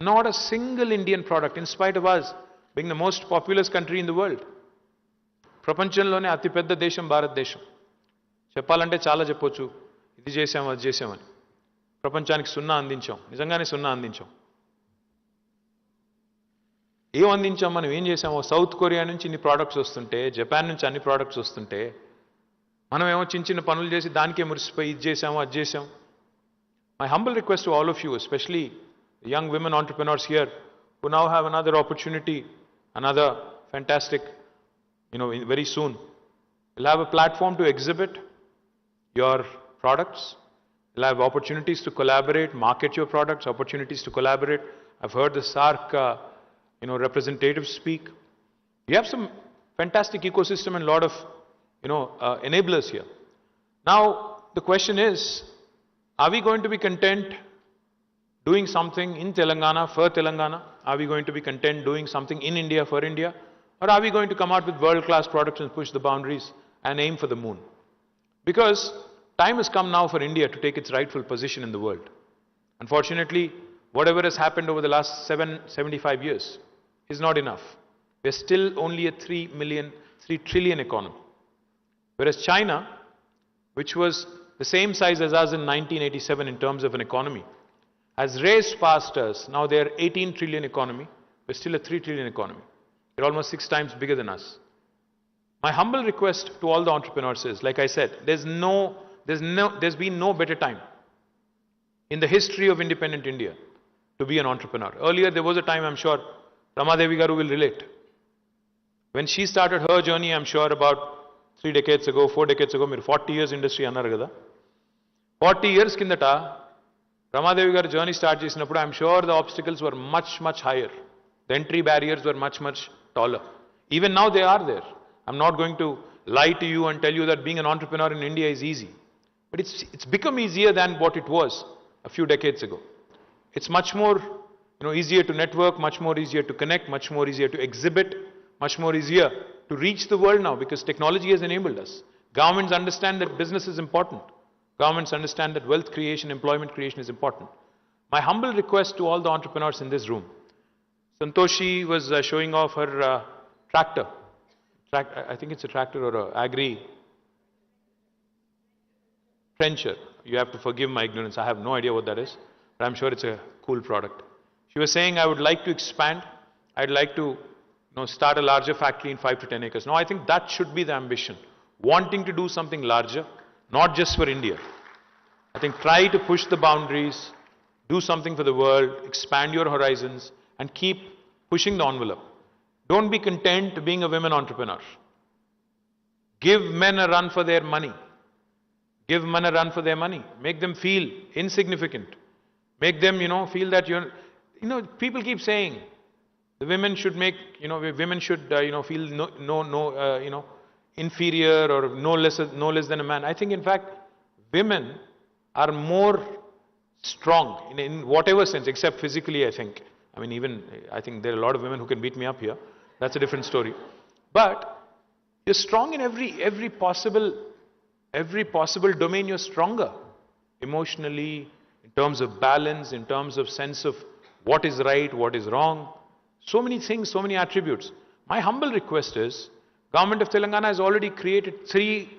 not a single Indian product, in spite of us being the most populous country in the world. ప్రపంచంలోనే అతిపెద్ద దేశం భారతదేశం. చెప్పాలంటే చాలా చెప్పొచ్చు, ఇది చేసాం అది చేసామని. ప్రపంచానికి సున్నా అందించాం, నిజంగానే సున్నా అందించాం. ఏం అందించాం, మనం ఏం చేసామో? సౌత్ కొరియా నుంచి ఇన్ని ప్రోడక్ట్స్ వస్తుంటే, జపాన్ నుంచి అన్ని ప్రోడక్ట్స్ వస్తుంటే, మనం ఏమో చిన్న చిన్న పనులు చేసి దానికే మురిసిపోయి ఇది చేసాము అది చేసాం. My humble request to all of you, especially the young women entrepreneurs here who now have another opportunity, another fantastic, very soon, you'll have a platform to exhibit your products. You'll have opportunities to collaborate, market your products, opportunities to collaborate. I've heard the SARC, representatives speak. You have some fantastic ecosystem and a lot of, enablers here. Now, the question is, are we going to be content doing something in Telangana for Telangana? Are we going to be content doing something in India for India? Or are we going to come out with world-class products and push the boundaries and aim for the moon? Because time has come now for India to take its rightful position in the world. Unfortunately, whatever has happened over the last 75 years is not enough. We're still only a 3 trillion economy. Whereas China, which was the same size as us in 1987 in terms of an economy, has raced past us. Now they're 18 trillion economy. We're still a 3 trillion economy. They're almost 6 times bigger than us. My humble request to all the entrepreneurs is, like I said, there's no there's been no better time in the history of independent India to be an entrepreneur. Earlier, there was a time, I'm sure, Ramadevi Garu will relate. When she started her journey, I'm sure about 3 decades ago, 4 decades ago, మీరు 40 years industry అన్నారు కదా 40 years కిందట Ramadevi Garu journey start చేసినప్పుడు I'm sure the obstacles were much higher. The entry barriers were much taller. Even now they are there. I'm not going to lie to you and tell you that being an entrepreneur in India is easy. But it's become easier than what it was a few decades ago. It's much more easier to network, much more easier to connect, much more easier to exhibit, much more easier to reach the world now because technology has enabled us. Governments understand that business is important. Governments understand that wealth creation, employment creation is important. My humble request to all the entrepreneurs in this room. Santoshi was showing off her tractor. I think it's a tractor or an agri trencher. You have to forgive my ignorance. I have no idea what that is, but I'm sure it's a cool product. She was saying, I would like to expand. I'd like to start a larger factory in 5 to 10 acres. No, I think that should be the ambition. Wanting to do something larger, not just for India. I think try to push the boundaries, do something for the world, expand your horizons, and keep pushing the envelope. Don't be content being a women entrepreneur. Give men a run for their money. Give men a run for their money. Make them feel insignificant. Make them, feel that people keep saying the women should make, women should, feel inferior or no less than a man. I think, in fact, women are more strong in whatever sense, except physically, I think. I think there are a lot of women who can beat me up here. That's a different story. But you're strong in every possible domain. You're stronger emotionally, in terms of balance, in terms of sense of what is right, what is wrong. So many things, so many attributes. My humble request is, Government of Telangana has already created 3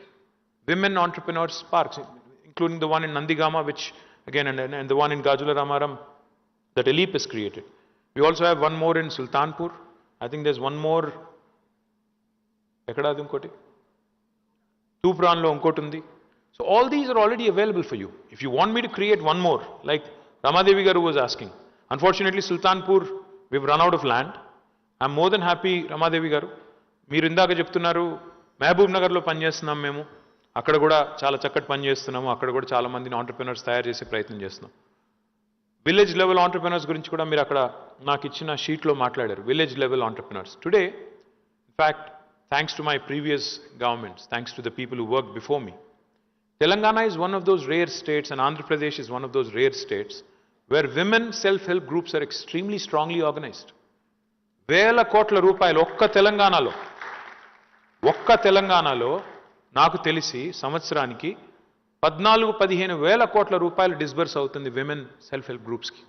women entrepreneurs parks, including the one in Nandigama, which again, and the one in Gajula Ramaram that Elip has created. We also have one more in Sultanpur. I think there's one more. Ekkada inkoti? Tupranlo inkoti undi. So all these are already available for you. If you want me to create one more, like Ramadevi Garu was asking. Unfortunately, Sultanpur, we've run out of land. I'm more than happy, Ramadevi Garu. మీరు ఇందాక చెప్తున్నారు మహబూబ్ నగర్లో పనిచేస్తున్నాం మేము అక్కడ కూడా చాలా చక్కటి పని చేస్తున్నాము అక్కడ కూడా చాలా మందిని ఆంటర్‌ప్రెన్యూర్స్ తయారు చేసే ప్రయత్నం చేస్తున్నాం విలేజ్ లెవెల్ ఆంటర్‌ప్రెన్యూర్స్ గురించి కూడా మీరు అక్కడ నాకు ఇచ్చిన షీట్లో మాట్లాడారు village level entrepreneurs today in fact thanks to my previous governments thanks to the people who work before me Telangana is one of those rare states and Andhra Pradesh is one of those rare states where women self-help groups are extremely strongly organized. వేల కోట్ల రూపాయలు ఒక్క తెలంగాణలో నాకు తెలిసి సంవత్సరానికి 14-15 వేల కోట్ల రూపాయలు డిస్బర్స్ అవుతుంది విమెన్ సెల్ఫ్ హెల్ప్ గ్రూప్స్కి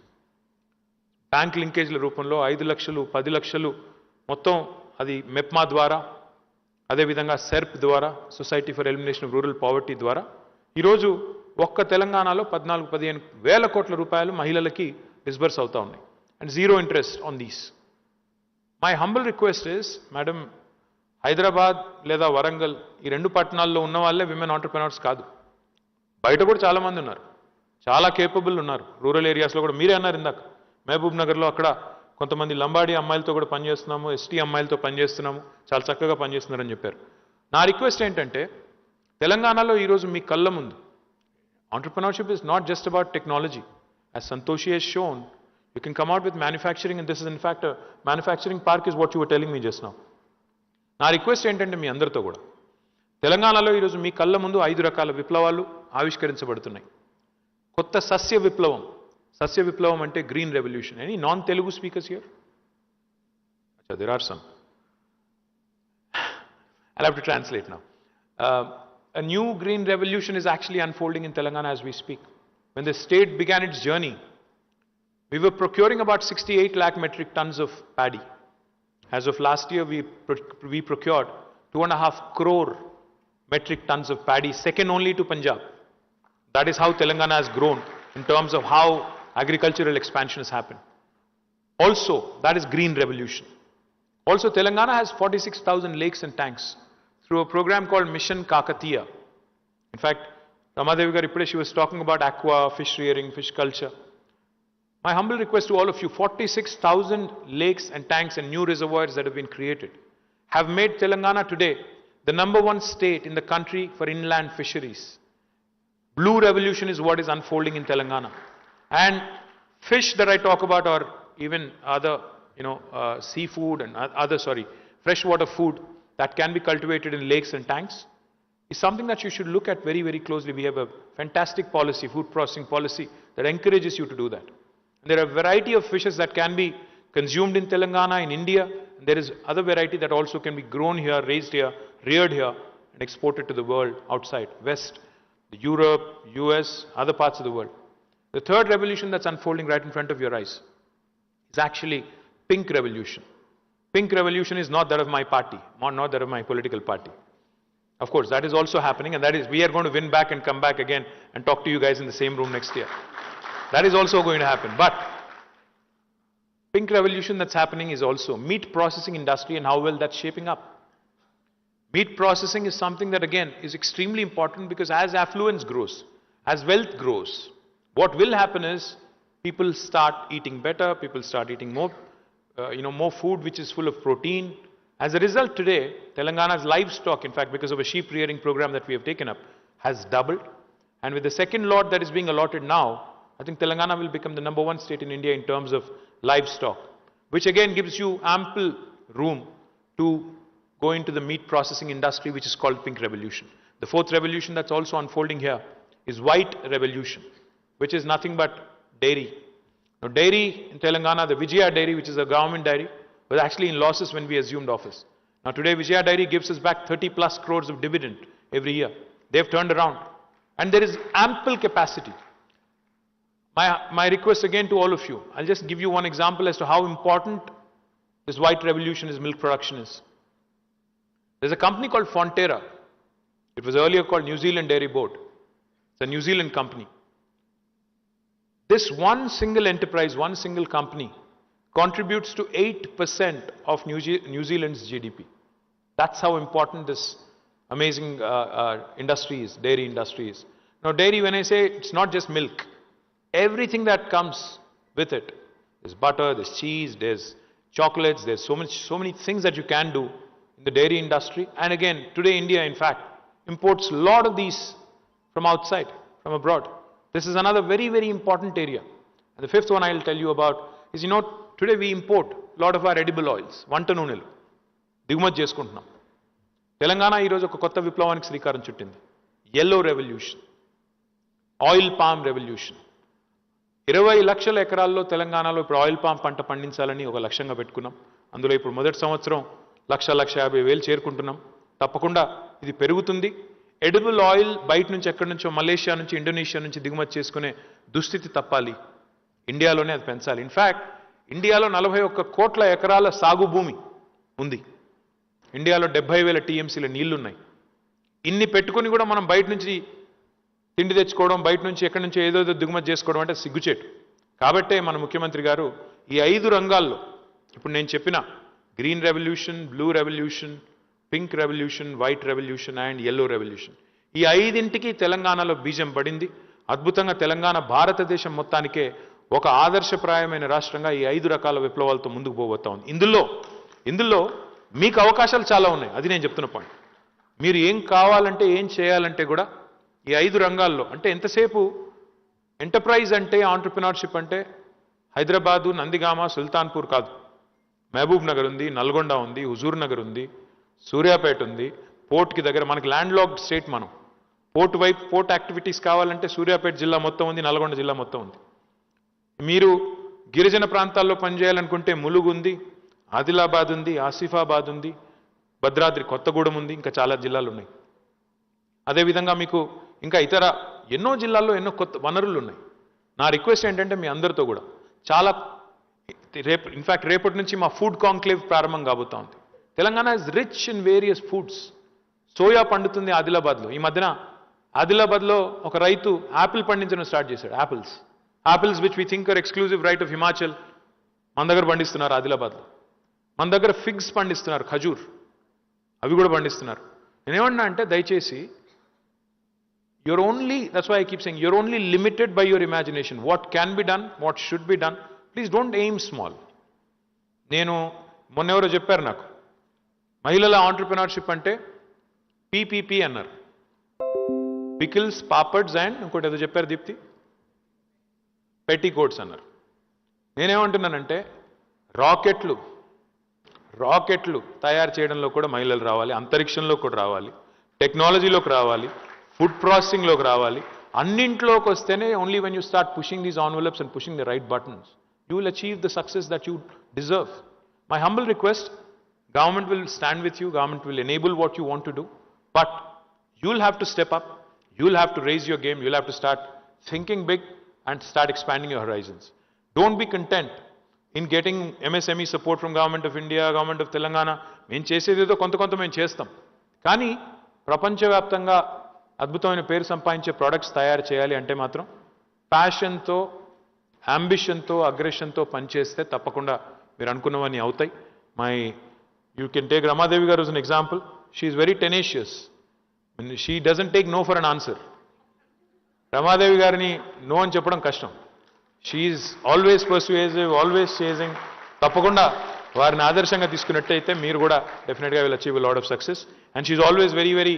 బ్యాంక్ లింకేజ్ల రూపంలో 5 లక్షలు 10 లక్షలు మొత్తం అది మెప్మా ద్వారా అదేవిధంగా సెర్ప్ ద్వారా society for elimination of rural poverty ద్వారా ఈరోజు ఒక్క తెలంగాణలో 14-15 వేల కోట్ల రూపాయలు మహిళలకి డిస్బర్స్ అవుతా ఉన్నాయి and zero interest on these my humble request is madam Hyderabad లేదా వరంగల్ ఈ 2 పట్టణాల్లో ఉన్న వాళ్ళే విమెన్ ఆంటర్‌ప్రెన్యూర్స్ కాదు బయట కూడా చాలా మంది ఉన్నారు చాలా కేపబుల్ ఉన్నారు రూరల్ ఏరియాస్లో కూడా మీరే అన్నారు ఇందాక మహబూబ్ నగర్లో అక్కడ కొంతమంది లంబాడి అమ్మాయిలతో కూడా పనిచేస్తున్నాము ఎస్టీ అమ్మాయిలతో పనిచేస్తున్నాము చాలా చక్కగా పనిచేస్తున్నారని చెప్పారు నా రిక్వెస్ట్ ఏంటంటే తెలంగాణలో ఈరోజు మీ కళ్ళ ముందు entrepreneurship is not just about technology as Santoshi has shown you can come out with manufacturing and this is in fact manufacturing park is what you were telling me just now నా request ఏంటంటే మీ అందరితో కూడా తెలంగాణలో ఈరోజు మీ కళ్ళ ముందు 5 రకాల విప్లవాలు ఆవిష్కరించబడుతున్నాయి కొత్త సస్య విప్లవం అంటే green revolution any non Telugu speakers here అచ్చా there are some I'll have to translate now a new green revolution is actually unfolding in Telangana as we speak when the state began its journey we were procuring about 68 lakh metric tons of paddy as of last year we procured 2.5 crore metric tons of paddy second only to Punjab that is how Telangana has grown in terms of how agricultural expansion has happened also that is green revolution also Telangana has 46,000 lakes and tanks through a program called Mission Kakatiya. In fact, Ramadevi garu, ippude she was talking about aqua, fish rearing, fish culture. My humble request to all of you, 46,000 lakes and tanks and new reservoirs that have been created have made Telangana today the #1 state in the country for inland fisheries. Blue revolution is what is unfolding in Telangana. And fish that I talk about, or even other, seafood and freshwater food that can be cultivated in lakes and tanks, is something that you should look at very, very closely. We have a fantastic policy, food processing policy, that encourages you to do that. And there are a variety of fishes that can be consumed in Telangana, in India. And there is other variety that also can be grown here, raised here, reared here, and exported to the world outside, West, Europe, US, other parts of the world. The third revolution that's unfolding right in front of your eyes is actually pink revolution. Pink revolution is not that of my party, not that of my political party. Of course, that is also happening, and that is, we are going to win back and come back again and talk to you guys in the same room next year. That is also going to happen. But pink revolution that's happening is also meat processing industry and how well that's shaping up. Meat processing is something that, again, is extremely important, because as affluence grows, as wealth grows, what will happen is people start eating better, people start eating more, more food which is full of protein. As a result, today, Telangana's livestock, in fact, because of a sheep rearing program that we have taken up, has doubled. And with the second lot that is being allotted now, I think Telangana will become the #1 state in India in terms of livestock, which again gives you ample room to go into the meat processing industry, which is called pink revolution. The fourth revolution that's also unfolding here is white revolution, which is nothing but dairy. Now, dairy in Telangana, the Vijaya dairy, which is a government dairy, was actually in losses when we assumed office. Now, today Vijaya dairy gives us back 30 plus crores of dividend every year. They've turned around. And there is ample capacity. My request again to all of you, I'll just give you one example as to how important this white revolution is, milk production is. There's a company called Fonterra. It was earlier called New Zealand Dairy Board. It's a New Zealand company. This one single enterprise, one single company, contributes to 8% of New Zealand's GDP. That's how important this amazing industry is, dairy industry is. Now, dairy, when I say, it's not just milk. Everything that comes with it. There's butter, there's cheese, there's chocolates, there's so many things that you can do in the dairy industry. And again, today India, in fact, imports a lot of these from outside, from abroad. This is another very, very important area. And the fifth one I'll tell you about is, today we import a lot of our edible oils, వంట నూనెలు దిగుమతి చేసుకుంటున్నాం. తెలంగాణ ఈరోజు ఒక కొత్త విప్లవానికి శ్రీకారం చుట్టింది. yellow revolution, oil palm revolution. 20 లక్షల ఎకరాల్లో తెలంగాణలో ఇప్పుడు ఆయిల్ పామ్ పంట పండించాలని ఒక లక్ష్యంగా పెట్టుకున్నాం. అందులో ఇప్పుడు మొదటి సంవత్సరం 1,50,000 చేరుకుంటున్నాం. తప్పకుండా ఇది పెరుగుతుంది. ఎడిబుల్ ఆయిల్ బయట నుంచి ఎక్కడి నుంచో, మలేషియా నుంచి, ఇండోనేషియా నుంచి దిగుమతి చేసుకునే దుస్థితి తప్పాలి. ఇండియాలోనే అది పెంచాలి. ఇన్ఫ్యాక్ట్ ఇండియాలో 41 కోట్ల ఎకరాల సాగు భూమి ఉంది. ఇండియాలో 70,000 టీఎంసీల నీళ్లున్నాయి. ఇన్ని పెట్టుకుని కూడా మనం బయట నుంచి తిండి తెచ్చుకోవడం, బయట నుంచి ఎక్కడి నుంచి ఏదో దిగుమతి చేసుకోవడం అంటే సిగ్గుచేటు. కాబట్టే మన ముఖ్యమంత్రి గారు ఈ 5 రంగాల్లో ఇప్పుడు నేను చెప్పిన green revolution, blue revolution, pink revolution, white revolution and yellow revolution, ఈ 5ంటికి తెలంగాణలో బీజం పడింది. అద్భుతంగా తెలంగాణ భారతదేశం మొత్తానికే ఒక ఆదర్శప్రాయమైన రాష్ట్రంగా ఈ 5 రకాల విప్లవాలతో ముందుకు పోబోతా ఉంది. ఇందులో మీకు అవకాశాలు చాలా ఉన్నాయి. అది నేను చెప్తున్న పాయింట్. మీరు ఏం కావాలంటే, ఏం చేయాలంటే కూడా ఈ 5 రంగాల్లో, అంటే ఎంతసేపు ఎంటర్ప్రైజ్ అంటే, ఆంటర్ప్రినర్షిప్ అంటే హైదరాబాదు, నందిగామ, సుల్తాన్పూర్ కాదు. మహబూబ్ నగర్ ఉంది, నల్గొండ ఉంది, హుజూర్ నగర్ ఉంది, సూర్యాపేట ఉంది, పోర్ట్కి దగ్గర. మనకి ల్యాండ్ లాక్డ్ స్టేట్ మనం. పోర్ట్ వైపు పోర్ట్ యాక్టివిటీస్ కావాలంటే సూర్యాపేట జిల్లా మొత్తం ఉంది, నల్గొండ జిల్లా మొత్తం ఉంది. మీరు గిరిజన ప్రాంతాల్లో పనిచేయాలనుకుంటే ములుగు ఉంది, ఆదిలాబాద్ ఉంది, ఆసిఫాబాద్ ఉంది, భద్రాద్రి కొత్తగూడెం ఉంది, ఇంకా చాలా జిల్లాలు ఉన్నాయి. అదేవిధంగా మీకు ఇంకా ఇతర ఎన్నో జిల్లాల్లో ఎన్నో కొత్త వనరులు ఉన్నాయి. నా రిక్వెస్ట్ ఏంటంటే మీ అందరితో కూడా చాలా ఇన్ఫ్యాక్ట్ రేపటి నుంచి మా ఫుడ్ కాంక్లేవ్ ప్రారంభం కాబోతా ఉంది. Telangana is rich in various foods. Soya పండుతుంది ఆదిలాబాద్లో. ఈ మధ్యన ఆదిలాబాద్లో ఒక రైతు యాపిల్ పండించడం స్టార్ట్ చేశాడు. Apples which we think are exclusive right of Himachal, మన దగ్గర పండిస్తున్నారు ఆదిలాబాద్లో. మన దగ్గర ఫిగ్స్ పండిస్తున్నారు, ఖజూర్, అవి కూడా పండిస్తున్నారు. నేనేమన్నా అంటే, దయచేసి You're only, that's why I keep saying, you're only limited by your imagination. What can be done, what should be done. Please don't aim small. నేను మొన్నెవరో చెప్పారు నాకు, మహిళల ఆంటర్ప్రినర్షిప్ అంటే పీపీపీ అన్నారు. పికిల్స్, పాపడ్స్ అండ్ ఇంకోటి ఏదో చెప్పారు దీప్తి, పెట్టికోట్స్ అన్నారు. నేనేమంటున్నానంటే రాకెట్లు తయారు చేయడంలో కూడా మహిళలు రావాలి, అంతరిక్షంలో కూడా రావాలి, టెక్నాలజీలోకి రావాలి, ఫుడ్ ప్రాసెసింగ్లోకి రావాలి. అన్నింట్లోకి వస్తేనే only when you start pushing these envelopes and pushing the right buttons, you will achieve the success that you deserve. My humble request, government will stand with you, government will enable what you want to do, but you'll have to step up, you'll have to raise your game, you'll have to start thinking big and start expanding your horizons. Don't be content in getting MSME support from Government of India, Government of Telangana. మేము చేసేదేదో కొంత మేము చేస్తాం, కానీ ప్రపంచవ్యాప్తంగా అద్భుతమైన పేరు సంపాదించే products తయారు చేయాలి అంటే మాత్రం ప్యాషన్తో, అంబిషన్తో, అగ్రెషన్తో పనిచేస్తే తప్పకుండా మీరు అనుకున్నవన్నీ అవుతాయి. యూ కెన్ టేక్ రమాదేవి గారు as an example. She is very tenacious. She doesn't take no for an answer. Ramadevi గారిని నో అని చెప్పడం కష్టం. She is always persuasive, always chasing. తప్పకుండా వారిని ఆదర్శంగా తీసుకున్నట్టయితే మీరు కూడా డెఫినెట్గా will achieve lot of success. And she is always very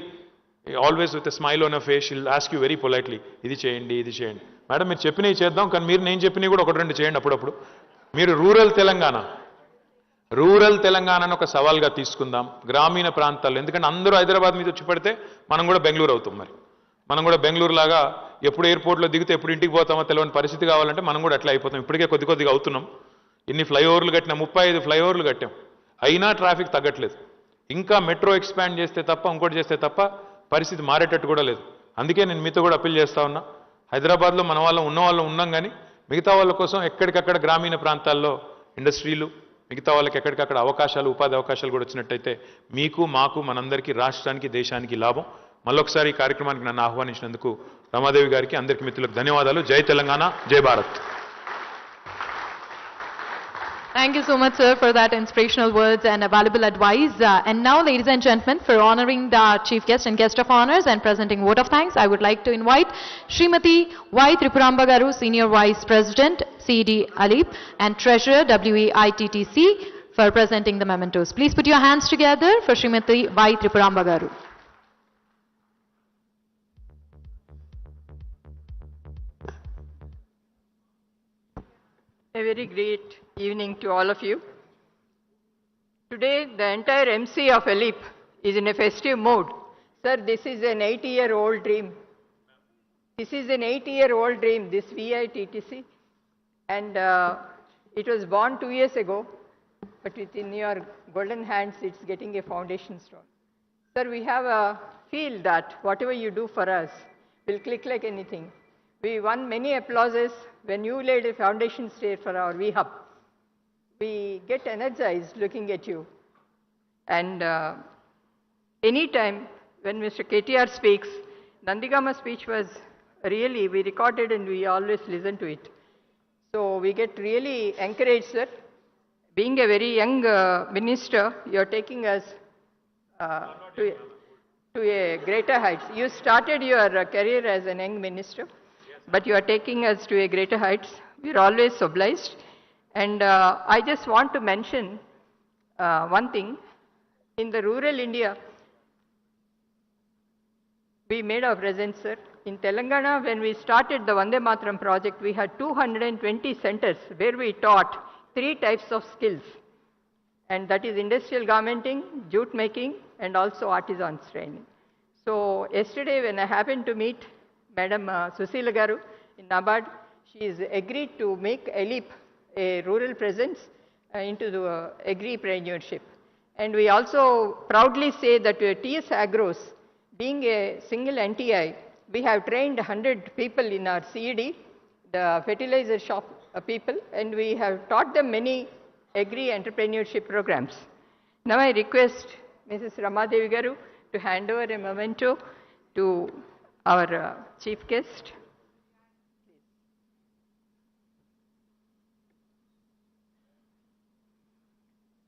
always with a smile on a face. She'll ask you very politely, ఇది చేయండి, ఇది చేయండి. మేడం మీరు చెప్పినవి చేద్దాం, కానీ నేను చెప్పినవి కూడా 1-2 చేయండి అప్పుడప్పుడు. మీరు రూరల్ తెలంగాణను ఒక సవాల్గా తీసుకుందాం, గ్రామీణ ప్రాంతాల్లో. ఎందుకంటే అందరూ హైదరాబాద్ మీద వచ్చి పడితే మనం కూడా బెంగళూరు అవుతాం. మరి మనం కూడా బెంగళూరు లాగా ఎప్పుడు ఎయిర్పోర్ట్లో దిగితే ఎప్పుడు ఇంటికి పోతామో తెలియని పరిస్థితి కావాలంటే మనం కూడా అట్లా అయిపోతాం. ఇప్పటికే కొద్దిగా అవుతున్నాం. ఇన్ని ఫ్లైఓవర్లు కట్టినా, 35 ఫ్లైఓవర్లు కట్టాం, అయినా ట్రాఫిక్ తగ్గట్లేదు. ఇంకా మెట్రో ఎక్స్పాండ్ చేస్తే తప్ప, ఇంకోటి చేస్తే తప్ప పరిస్థితి మారేటట్టు కూడా లేదు. అందుకే నేను మీతో కూడా అప్పీల్ చేస్తా ఉన్నా, హైదరాబాద్లో మన వాళ్ళం ఉన్నాం, కానీ మిగతా వాళ్ళ కోసం ఎక్కడికక్కడ గ్రామీణ ప్రాంతాల్లో ఇండస్ట్రీలు, మిగతా వాళ్ళకి ఎక్కడికక్కడ అవకాశాలు, ఉపాధి అవకాశాలు కూడా వచ్చినట్టయితే మీకు, మాకు, మనందరికీ, రాష్ట్రానికి, దేశానికి లాభం. మళ్ళొకసారి ఈ కార్యక్రమానికి నన్ను ఆహ్వానించినందుకు రమాదేవి గారికి, అందరికీ మిత్రులకు ధన్యవాదాలు. జై తెలంగాణ, జై Bharat. Thank you so much, sir, for that inspirational words and valuable advice. And now, ladies and gentlemen, for honoring the chief guest and guest of honors and presenting vote of thanks, I would like to invite Srimati Y. Tripuramba Garu, Senior Vice President, CD Alip, and Treasurer, WEITTC, for presenting the mementos. Please put your hands together for Srimati Y. Tripuramba Garu. A very great evening to all of you. Today, the entire MC of ALIP is in a festive mood. Sir, this is an 8-year-old dream. This is an 8-year-old dream, this VITTC. And it was born 2 years ago, but within your golden hands, it's getting a foundation stone. Sir, we have a feel that whatever you do for us will click like anything. We won many applauses when you laid a foundation stone for our V-Hub. We get energized looking at you. And anytime when Mr. KTR speaks, Nandigama speech was really, we recorded and we always listen to it. So we get really encouraged, sir. Being a very young minister, you're taking us to a greater heights. You started your career as a young minister, but you are taking us to a greater heights. We're always obliged. And I just want to mention one thing. In the rural India, we made our presence, sir. In Telangana, when we started the Vande Mataram project, we had 220 centers where we taught 3 types of skills. And that is industrial garmenting, jute making, and also artisans training. So yesterday, when I happened to meet Madam Susila Garu in NABARD, she is agreed to make ALIP a rural presence into the agripreneurship. And we also proudly say that TS Agros, being a single NTI, we have trained 100 people in our CED, the fertilizer shop people, and we have taught them many agri-entrepreneurship programs. Now I request Mrs. Ramadevi Garu to hand over a memento to our chief guest.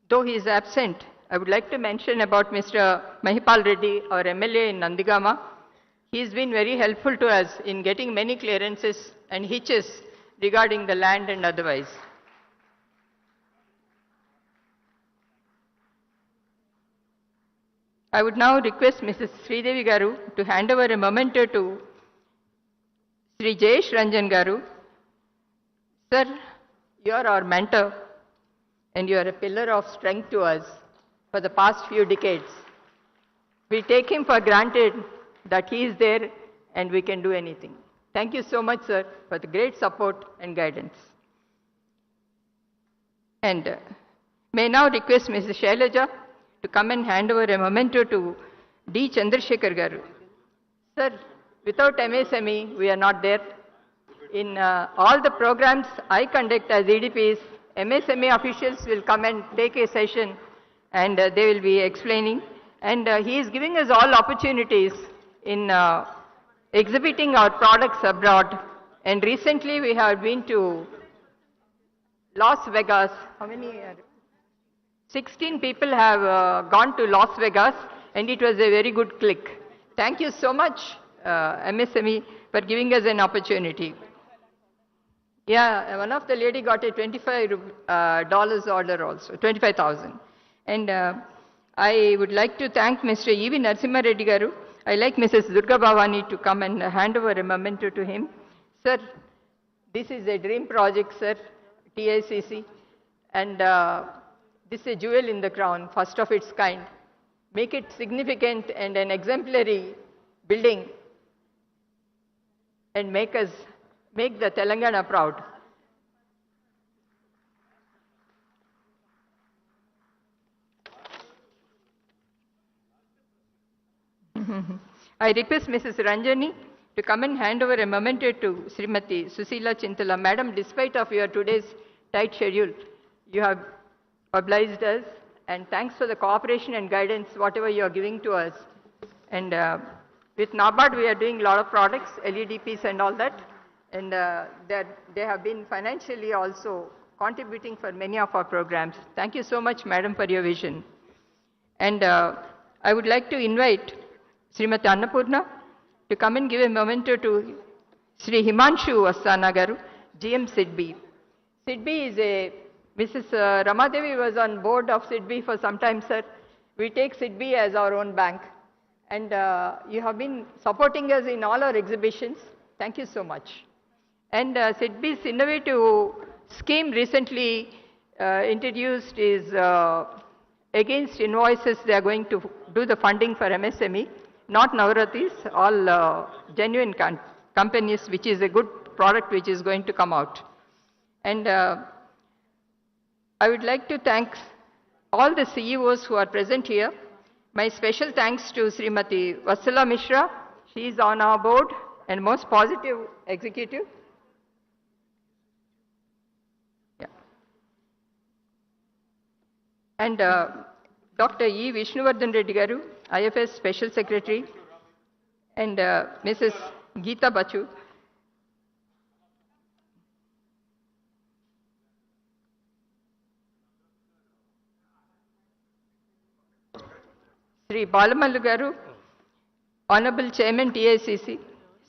Though he is absent, I would like to mention about Mr. Mahipal Reddy, our MLA in Nandigama. He's been very helpful to us in getting many clearances and hitches regarding the land and otherwise. I would now request Mrs. Sridevi Garu to hand over a memento to Sri Jayesh Ranjan Garu. Sir, you are our mentor and you are a pillar of strength to us for the past few decades. We take him for granted that he is there and we can do anything. Thank you so much, sir, for the great support and guidance. And may I now request Mrs. Shailaja to come and hand over a memento to D. Chandrasekhar Garu. Sir, without MSME, we are not there. In all the programs I conduct as EDPs, MSME officials will come and take a session and they will be explaining. And he is giving us all opportunities in exhibiting our products abroad. And recently we have been to Las Vegas. How many? 16 people have gone to Las Vegas and it was a very good click. Thank you so much, MSME, for giving us an opportunity. Yeah, one of the lady got a $25 order also, 25,000. And I would like to thank Mr. E.V. Narasimha Reddy Garu. I like Mrs. Durga Bhavani to come and hand over a memento to him. Sir, this is a dream project, sir, TICC. And this is a jewel in the crown, first of its kind. Make it significant and an exemplary building and make the Telangana proud. I request Mrs. Ranjani to come and hand over a memento to Srimati Susila Chintala. Madam, despite of your today's tight schedule, you have obliged us, and thanks for the cooperation and guidance, whatever you are giving to us. And with NABARD, we are doing a lot of products, LEDPs and all that, and they have been financially also contributing for many of our programs. Thank you so much, Madam, for your vision. And I would like to invite Srimati Annapurna to come and give a memento to Sri Himanshu Asthana Garu, GM SIDBI. SIDBI is a, Mrs. Ramadevi was on board of SIDBI for some time, sir. We take SIDBI as our own bank. And you have been supporting us in all our exhibitions. Thank you so much. And SIDBI's innovative scheme recently introduced is against invoices. They are going to do the funding for MSME, not Navratis, all genuine companies, which is a good product which is going to come out. And I would like to thank all the CEOs who are present here. My special thanks to Srimati Vatsala Mishra. She is on our board and most positive executive. Yeah. And Dr. E. Vishnuvardhan Reddy Garu, IFS Special Secretary, and Mrs. Geeta Bachu. Sri Balamallu Garu, Honorable Chairman TICC.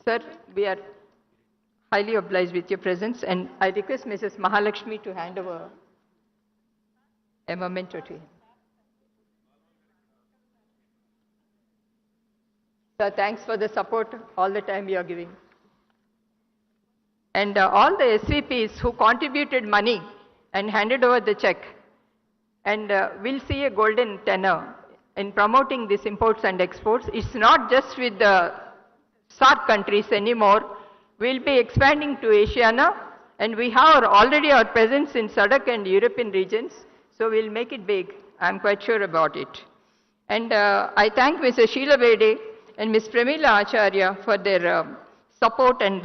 Sir, we are highly obliged with your presence, and I request Mrs. Mahalakshmi to hand over a memento to him. Sir, thanks for the support all the time you are giving. And all the SVPs who contributed money and handed over the check, and we'll see a golden tenor in promoting these imports and exports. It's not just with the SAARC countries anymore. We'll be expanding to Asiana, and we have already our presence in SADC and European regions, so we'll make it big. I'm quite sure about it. And I thank Mr. Sheila Bede and Ms. Premila Acharya for their support and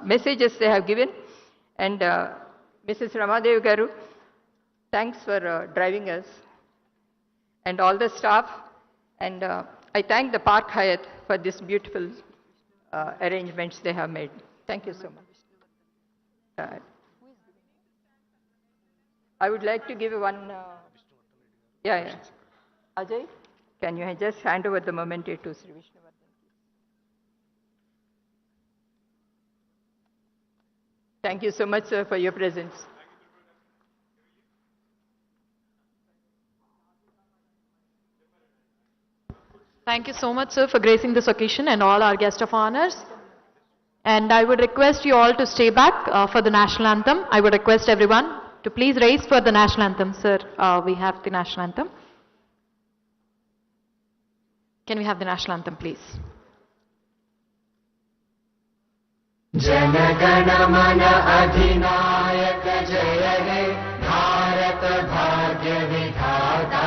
messages they have given. And Mrs. Ramadev Garu, thanks for driving us. And all the staff. And I thank the Park Hyatt for this beautiful arrangements they have made. Thank you so much. I would like to give one. Yeah. Ajay, can you just hand over the memento to Sri Vishnuvardhan? Thank you so much, sir, for your presence. Thank you so much, sir, for gracing this occasion and all our guests of honors. And I would request you all to stay back for the national anthem. I would request everyone to please raise for the national anthem, sir. We have the national anthem. Can we have the national anthem, please? जनगण मन अधिनायक जय हे भारत भाग्य विधाता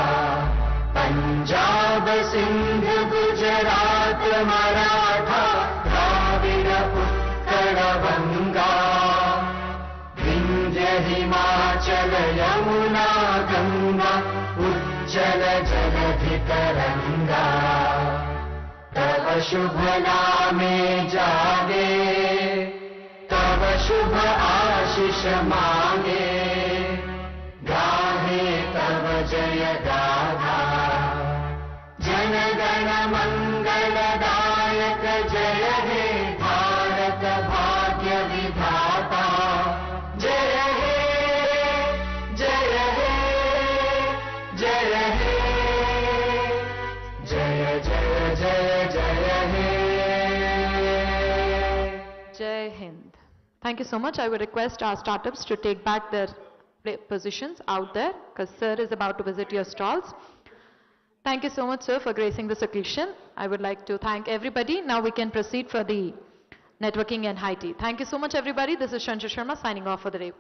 पंजाब सिंध गुजरात मराठा द्राविड उत्कल बंगा विंध्य हिमाचल यमुना गंगा उज्जल जलधि तरंगा तव शुभ नामे जागे तव शुभ आशीष मांगे गाहे तव जय गाथा जनगण मंगलदायक जय हे भारत भाग्य विधाता जय हे जय हे जय हे जय जय जय जय हे Jai Hind. Thank you so much. I would request our startups to take back their positions out there because sir is about to visit your stalls. Thank you so much, sir, for gracing this occasion. I would like to thank everybody. Now we can proceed for the networking and high tea. Thank you so much, everybody. This is Shanshu Sharma signing off for the day.